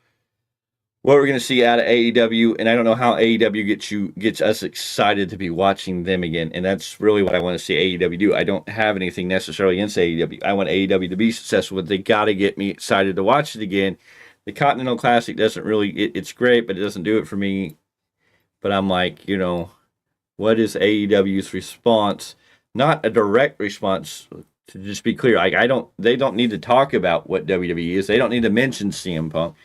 Speaker 2: what we're going to see out of AEW, and I don't know how AEW gets us excited to be watching them again, and that's really what I want to see AEW do. I don't have anything necessarily against AEW. I want AEW to be successful, but they got to get me excited to watch it again. The Continental Classic doesn't really, it's great, but it doesn't do it for me. But I'm like, what is AEW's response? Not a direct response, to just be clear. They don't need to talk about what WWE is. They don't need to mention CM Punk,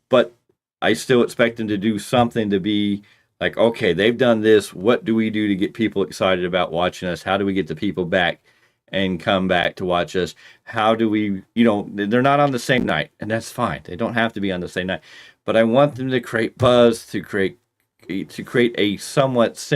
Speaker 2: but I still expect them to do something to be like, okay, they've done this. What do we do to get people excited about watching us? How do we get the people back and come back to watch us? How do we, they're not on the same night, and that's fine. They don't have to be on the same night. But I want them to create buzz, to create a somewhat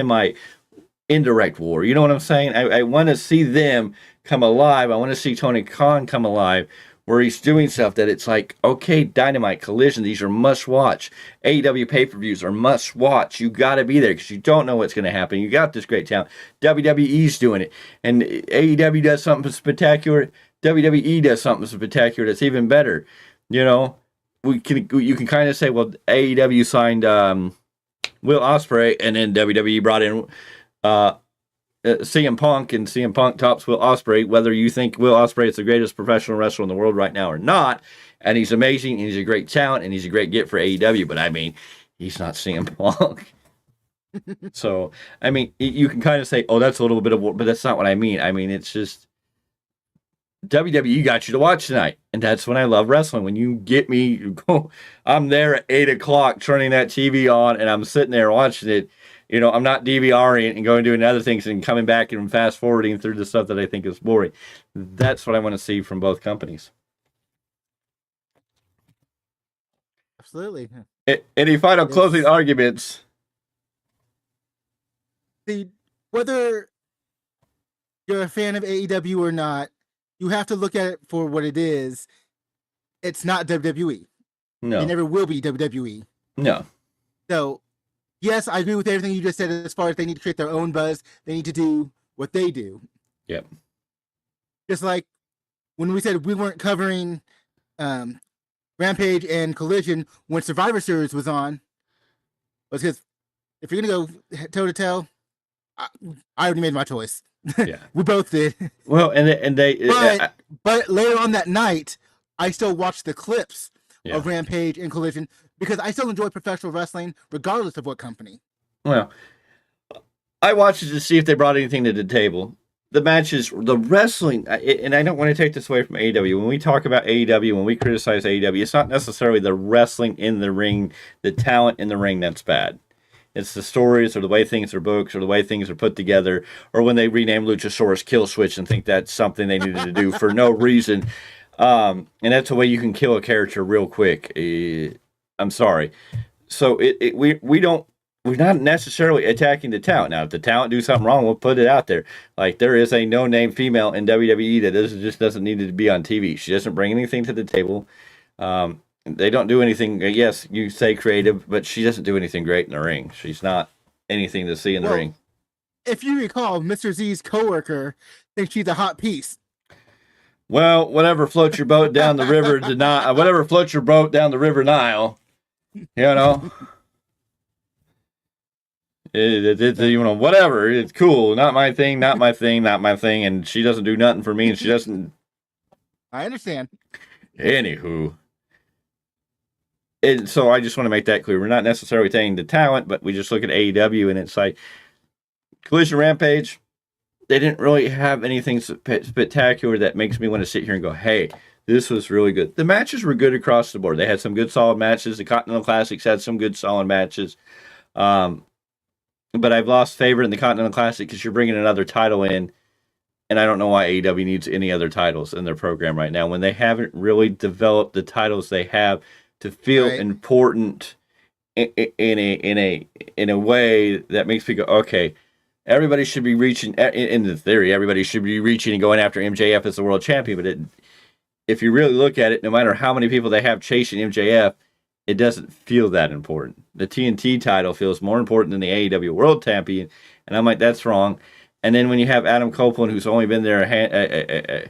Speaker 2: indirect war. You know what I'm saying? I want to see them come alive. I want to see Tony Khan come alive, where he's doing stuff that it's like, okay, Dynamite, Collision, these are must-watch. AEW pay-per-views are must-watch. You got to be there because you don't know what's going to happen. You got this great talent. WWE's doing it. And AEW does something spectacular. WWE does something spectacular that's even better. You can kind of say, well, AEW signed Will Ospreay, and then WWE brought in CM Punk, and CM Punk tops Will Ospreay, whether you think Will Ospreay is the greatest professional wrestler in the world right now or not. And he's amazing, and he's a great talent, and he's a great get for AEW. But I mean, he's not CM Punk. So, I mean, you can kind of say, oh, that's a little bit of war, but that's not what I mean. I mean, it's just WWE got you to watch tonight. And that's when I love wrestling. When you get me, I'm there at 8 o'clock turning that TV on, and I'm sitting there watching it. I'm not DVRing and going doing other things and coming back and fast forwarding through the stuff that I think is boring. That's what I want to see from both companies.
Speaker 3: Absolutely.
Speaker 2: Any final closing arguments?
Speaker 3: Whether you're a fan of AEW or not, you have to look at it for what it is. It's not WWE.
Speaker 2: No.
Speaker 3: It never will be WWE.
Speaker 2: No.
Speaker 3: So, yes, I agree with everything you just said as far as they need to create their own buzz. They need to do what they do.
Speaker 2: Yep.
Speaker 3: Just like when we said we weren't covering Rampage and Collision when Survivor Series was on, was because if you're going to go toe-to-toe, I already made my choice.
Speaker 2: Yeah.
Speaker 3: We both did.
Speaker 2: Well, and they
Speaker 3: but later on that night, I still watched the clips of Rampage and Collision because I still enjoy professional wrestling regardless of what company.
Speaker 2: Well, I watched it to see if they brought anything to the table. The matches, the wrestling, and I don't want to take this away from AEW. When we talk about AEW, when we criticize AEW, it's not necessarily the wrestling in the ring, the talent in the ring that's bad. It's the stories or the way things are booked or the way things are put together, or when they rename Luchasaurus Kill Switch and think that's something they needed to do for no reason. And that's the way you can kill a character real quick. I'm sorry. So we're not necessarily attacking the talent. Now, if the talent do something wrong, we'll put it out there. Like, there is a no-name female in WWE that just doesn't need to be on TV. She doesn't bring anything to the table. They don't do anything. Yes, you say creative, but she doesn't do anything great in the ring. She's not anything to see in the ring.
Speaker 3: If you recall, Mr. Z's coworker thinks she's a hot piece.
Speaker 2: Well, whatever floats your boat down the river whatever floats your boat down the River Nile, whatever. It's cool. Not my thing, not my thing, not my thing. And she doesn't do nothing for me, and she doesn't.
Speaker 3: I understand.
Speaker 2: Anywho. And so I just want to make that clear. We're not necessarily taking the talent, but we just look at AEW, and it's like Collision Rampage. They didn't really have anything spectacular that makes me want to sit here and go, hey, this was really good. The matches were good across the board. They had some good, solid matches. The Continental Classics had some good, solid matches. But I've lost favor in the Continental Classic because you're bringing another title in, and I don't know why AEW needs any other titles in their program right now when they haven't really developed the titles they have to feel important in a way that makes people go, okay, everybody should be reaching, in the theory, everybody should be reaching and going after MJF as the world champion. But if you really look at it, no matter how many people they have chasing MJF, it doesn't feel that important. The TNT title feels more important than the AEW world champion. And I'm like, that's wrong. And then when you have Adam Copeland, who's only been there a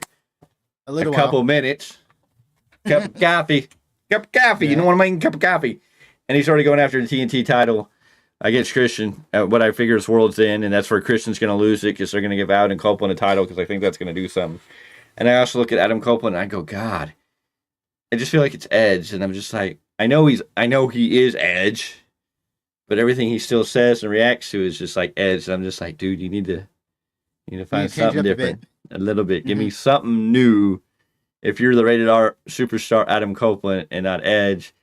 Speaker 2: couple minutes, cup of coffee. You know what I mean? Cup of coffee. and he's already going after the TNT title against Christian at what I figure is World's End, and that's where Christian's going to lose it because they're going to give Adam Copeland a title because I think that's going to do something. And I also look at Adam Copeland and I go, God, I just feel like it's Edge, and I'm just like, I know he is Edge, but everything he still says and reacts to is just like Edge. And I'm just like, dude, you need to find something different, a little bit. Give me something new. If you're the rated R superstar Adam Copeland and not Edge.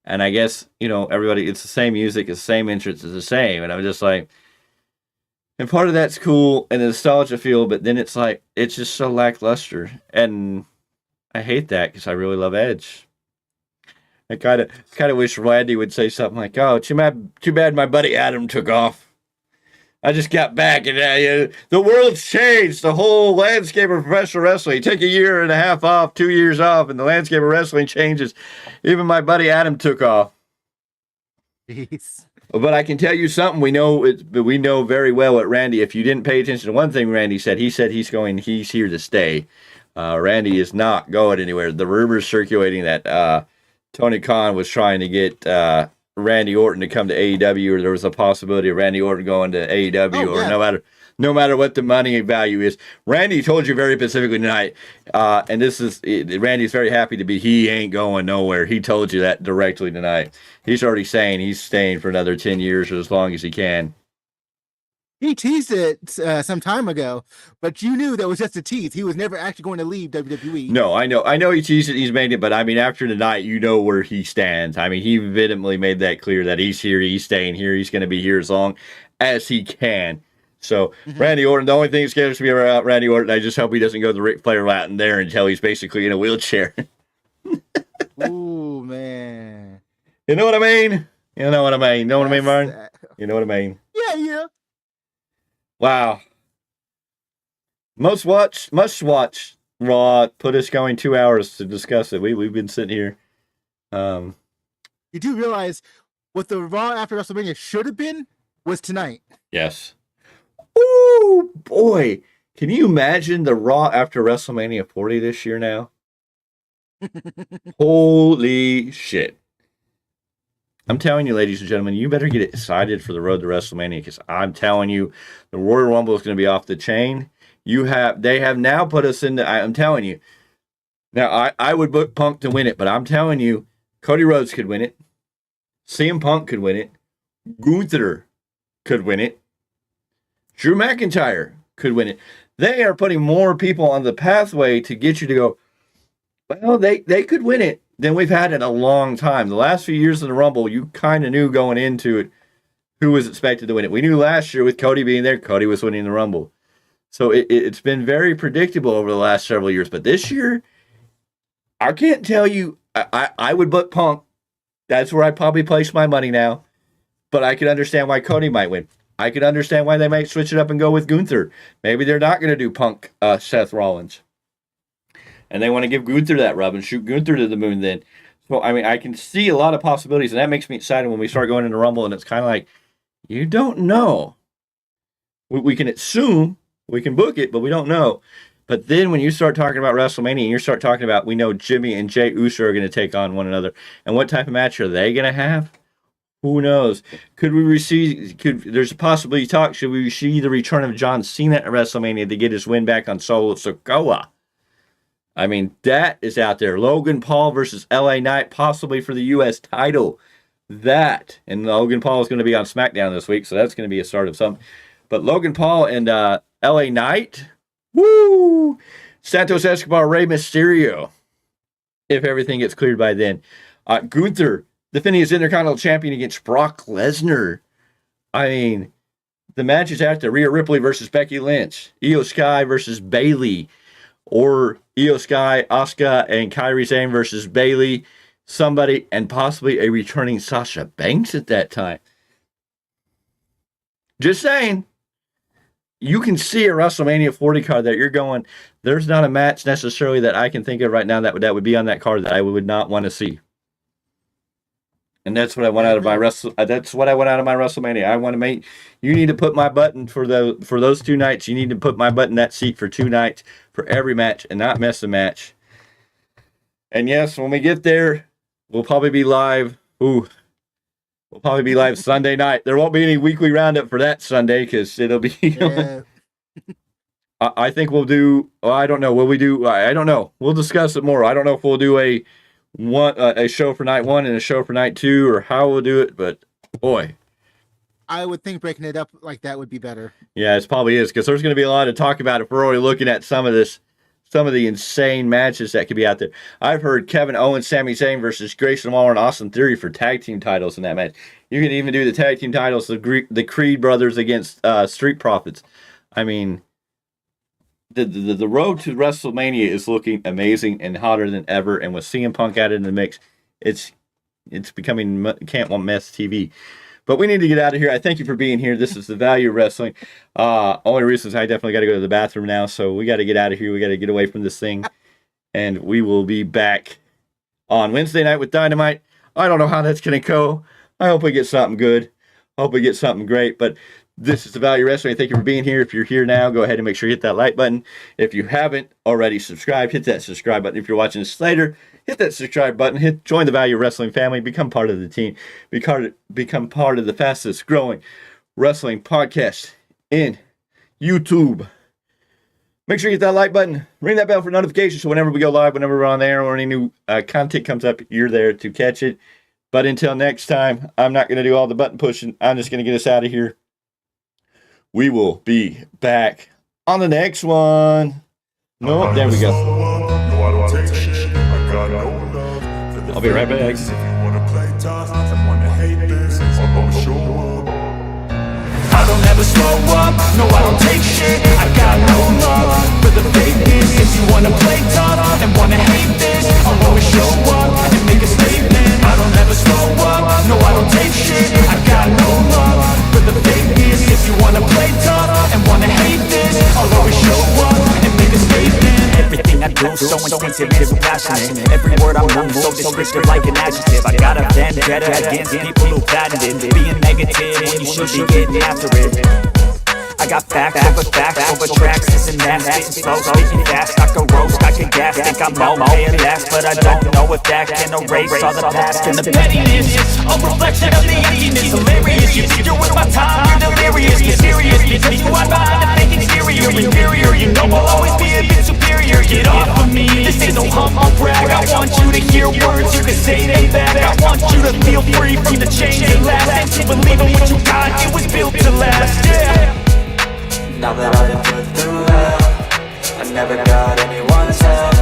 Speaker 2: And I guess, everybody, it's the same music, it's the same entrance, it's the same. And I'm just like, and part of that's cool and the nostalgia feel, but then it's like, it's just so lackluster. And I hate that because I really love Edge. I kind of wish Randy would say something like, oh, too bad my buddy Adam took off. I just got back, and the world's changed. The whole landscape of professional wrestling. You take a year and a half off, 2 years off, and the landscape of wrestling changes. Even my buddy Adam took off.
Speaker 3: Jeez.
Speaker 2: But I can tell you something. We know very well at Randy. If you didn't pay attention to one thing Randy said he's here to stay. Randy is not going anywhere. The rumors circulating that Tony Khan was trying to get Randy Orton to come to AEW, or there was a possibility of Randy Orton going to AEW, no matter what the money value is. Randy told you very specifically tonight, and Randy's very happy to be. He ain't going nowhere. He told you that directly tonight. He's already saying he's staying for another 10 years or as long as he can.
Speaker 3: He teased it some time ago, but you knew that was just a tease. He was never actually going to leave WWE.
Speaker 2: No, I know he teased it, he's made it, but I mean, after tonight, you know where he stands. I mean, he vehemently made that clear that he's here, he's staying here, he's going to be here as long as he can. So, Randy Orton, the only thing that scares me about Randy Orton, I just hope he doesn't go the Ric Flair Latin there until he's basically in a wheelchair.
Speaker 3: Ooh, man.
Speaker 2: You know what I mean? You know what I mean? Know what I mean, Martin? You know what I mean?
Speaker 3: Yeah.
Speaker 2: Wow. Must watch Raw. Put us going 2 hours to discuss it. We've been sitting here.
Speaker 3: You do realize what the Raw after WrestleMania should have been was tonight.
Speaker 2: Yes. Ooh, boy. Can you imagine the Raw after WrestleMania 40 this year now? Holy shit. I'm telling you, ladies and gentlemen, you better get excited for the road to WrestleMania, because I'm telling you, the Royal Rumble is going to be off the chain. They have now put us into, I'm telling you. Now, I would book Punk to win it, but I'm telling you, Cody Rhodes could win it. CM Punk could win it. Gunther could win it. Drew McIntyre could win it. They are putting more people on the pathway to get you to go, well, they could win it than we've had in a long time. The last few years in the Rumble, you kind of knew going into it who was expected to win it. We knew last year with Cody being there, Cody was winning the Rumble. So it's been very predictable over the last several years. But this year, I can't tell you, I would book Punk. That's where I probably place my money now. But I could understand why Cody might win. I could understand why they might switch it up and go with Gunther. Maybe they're not going to do Punk, Seth Rollins. And they want to give Gunther that rub and shoot Gunther to the moon then. So, I mean, I can see a lot of possibilities, and that makes me excited when we start going into Rumble, and it's kind of like, you don't know. We can assume, we can book it, but we don't know. But then when you start talking about WrestleMania, and you start talking about, we know Jimmy and Jey Uso are going to take on one another, and what type of match are they going to have? Who knows? There's a possibility should we see the return of John Cena at WrestleMania to get his win back on Solo Sikoa? I mean, that is out there. Logan Paul versus LA Knight, possibly for the U.S. title. And Logan Paul is going to be on SmackDown this week, so that's going to be a start of something. But Logan Paul and LA Knight, woo! Santos Escobar, Rey Mysterio, if everything gets cleared by then. Gunther defending his Intercontinental Champion against Brock Lesnar. I mean, the match is out there. Rhea Ripley versus Becky Lynch. Io Sky versus Bayley. Or Io Sky, Asuka, and Kairi Sane versus Bayley. Somebody, and possibly a returning Sasha Banks at that time. Just saying. You can see a WrestleMania 40 card that you're going, there's not a match necessarily that I can think of right now that would be on that card that I would not want to see. And that's what I want out of my WrestleMania. I want to make. You need to put my button for those 2 nights. You need to put my button that seat for 2 nights for every match and not miss a match. And yes, when we get there, we'll probably be live. Ooh, We'll probably be live Sunday night. There won't be any weekly roundup for that Sunday because it'll be.
Speaker 3: Yeah.
Speaker 2: I think we'll do. Well, I don't know. Will we do? I don't know. We'll discuss it more. I don't know if we'll do a show for night 1 and a show for night 2 or how we'll do it. But boy,
Speaker 3: I would think breaking it up like that would be better.
Speaker 2: yeah, it probably is because there's going to be a lot to talk about if we're already looking at some of the insane matches that could be out there. I've heard Kevin Owens, Sami Zayn versus Grayson Waller and Austin Theory for tag team titles in that match. You can even do the tag team titles, the Creed brothers against Street Profits. I mean, the road to WrestleMania is looking amazing and hotter than ever. And with CM Punk added in the mix, it's becoming can't want mess TV. But we need to get out of here. I thank you for being here. This is the Value Wrestling. Only reason is I definitely got to go to the bathroom now, so we got to get out of here. We got to get away from this thing. And we will be back on Wednesday night with Dynamite. I don't know how that's going to go. I hope we get something good. Hope we get something great. But this is the Value Wrestling. Thank you for being here. If you're here now, go ahead and make sure you hit that like button. If you haven't already subscribed, hit that subscribe button. If you're watching this later, hit that subscribe button. Join the Value Wrestling family. Become part of the team. Become part of the fastest growing wrestling podcast in YouTube. Make sure you hit that like button. Ring that bell for notifications so whenever we go live, whenever we're on there or any new content comes up, you're there to catch it. But until next time, I'm not going to do all the button pushing. I'm just going to get us out of here. We will be back on the next one. No, there we go. I'll be right back.
Speaker 1: I don't ever slow up, no I don't take shit. I got no love for the fakeness. If you wanna play tough and wanna hate this, I'll always show up and make a statement. I don't ever slow up, no I don't take shit. I got no love for the fakeness. If you wanna play tough and wanna hate this, I'll always show up and make a statement.
Speaker 4: Everything I do so instinctive and so passionate. Every word I move so descriptive like an adjective. I got a vendetta against people who patented being negative when you should be getting after it. I got facts over tracks, this and that. Spitting slow, speaking fast, I can roast, I can gas. Think I'm okay at last, but I don't know if that can erase all the past. And the pettiness, a reflection of the emptiness. Hilarious, you think you're with my time, you're delirious. Mysterious, because you are behind the fake exterior. Inferior, you know I'll always be a bit superior. Get off of me, this ain't no humble brag. I want you to hear words, you can say they back. I want you to feel free from the chains that last. And to believe in what you got, it was built to last, yeah.
Speaker 5: Now that I've been put through hell, I never got anyone's help.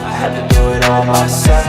Speaker 5: I had to do it all myself.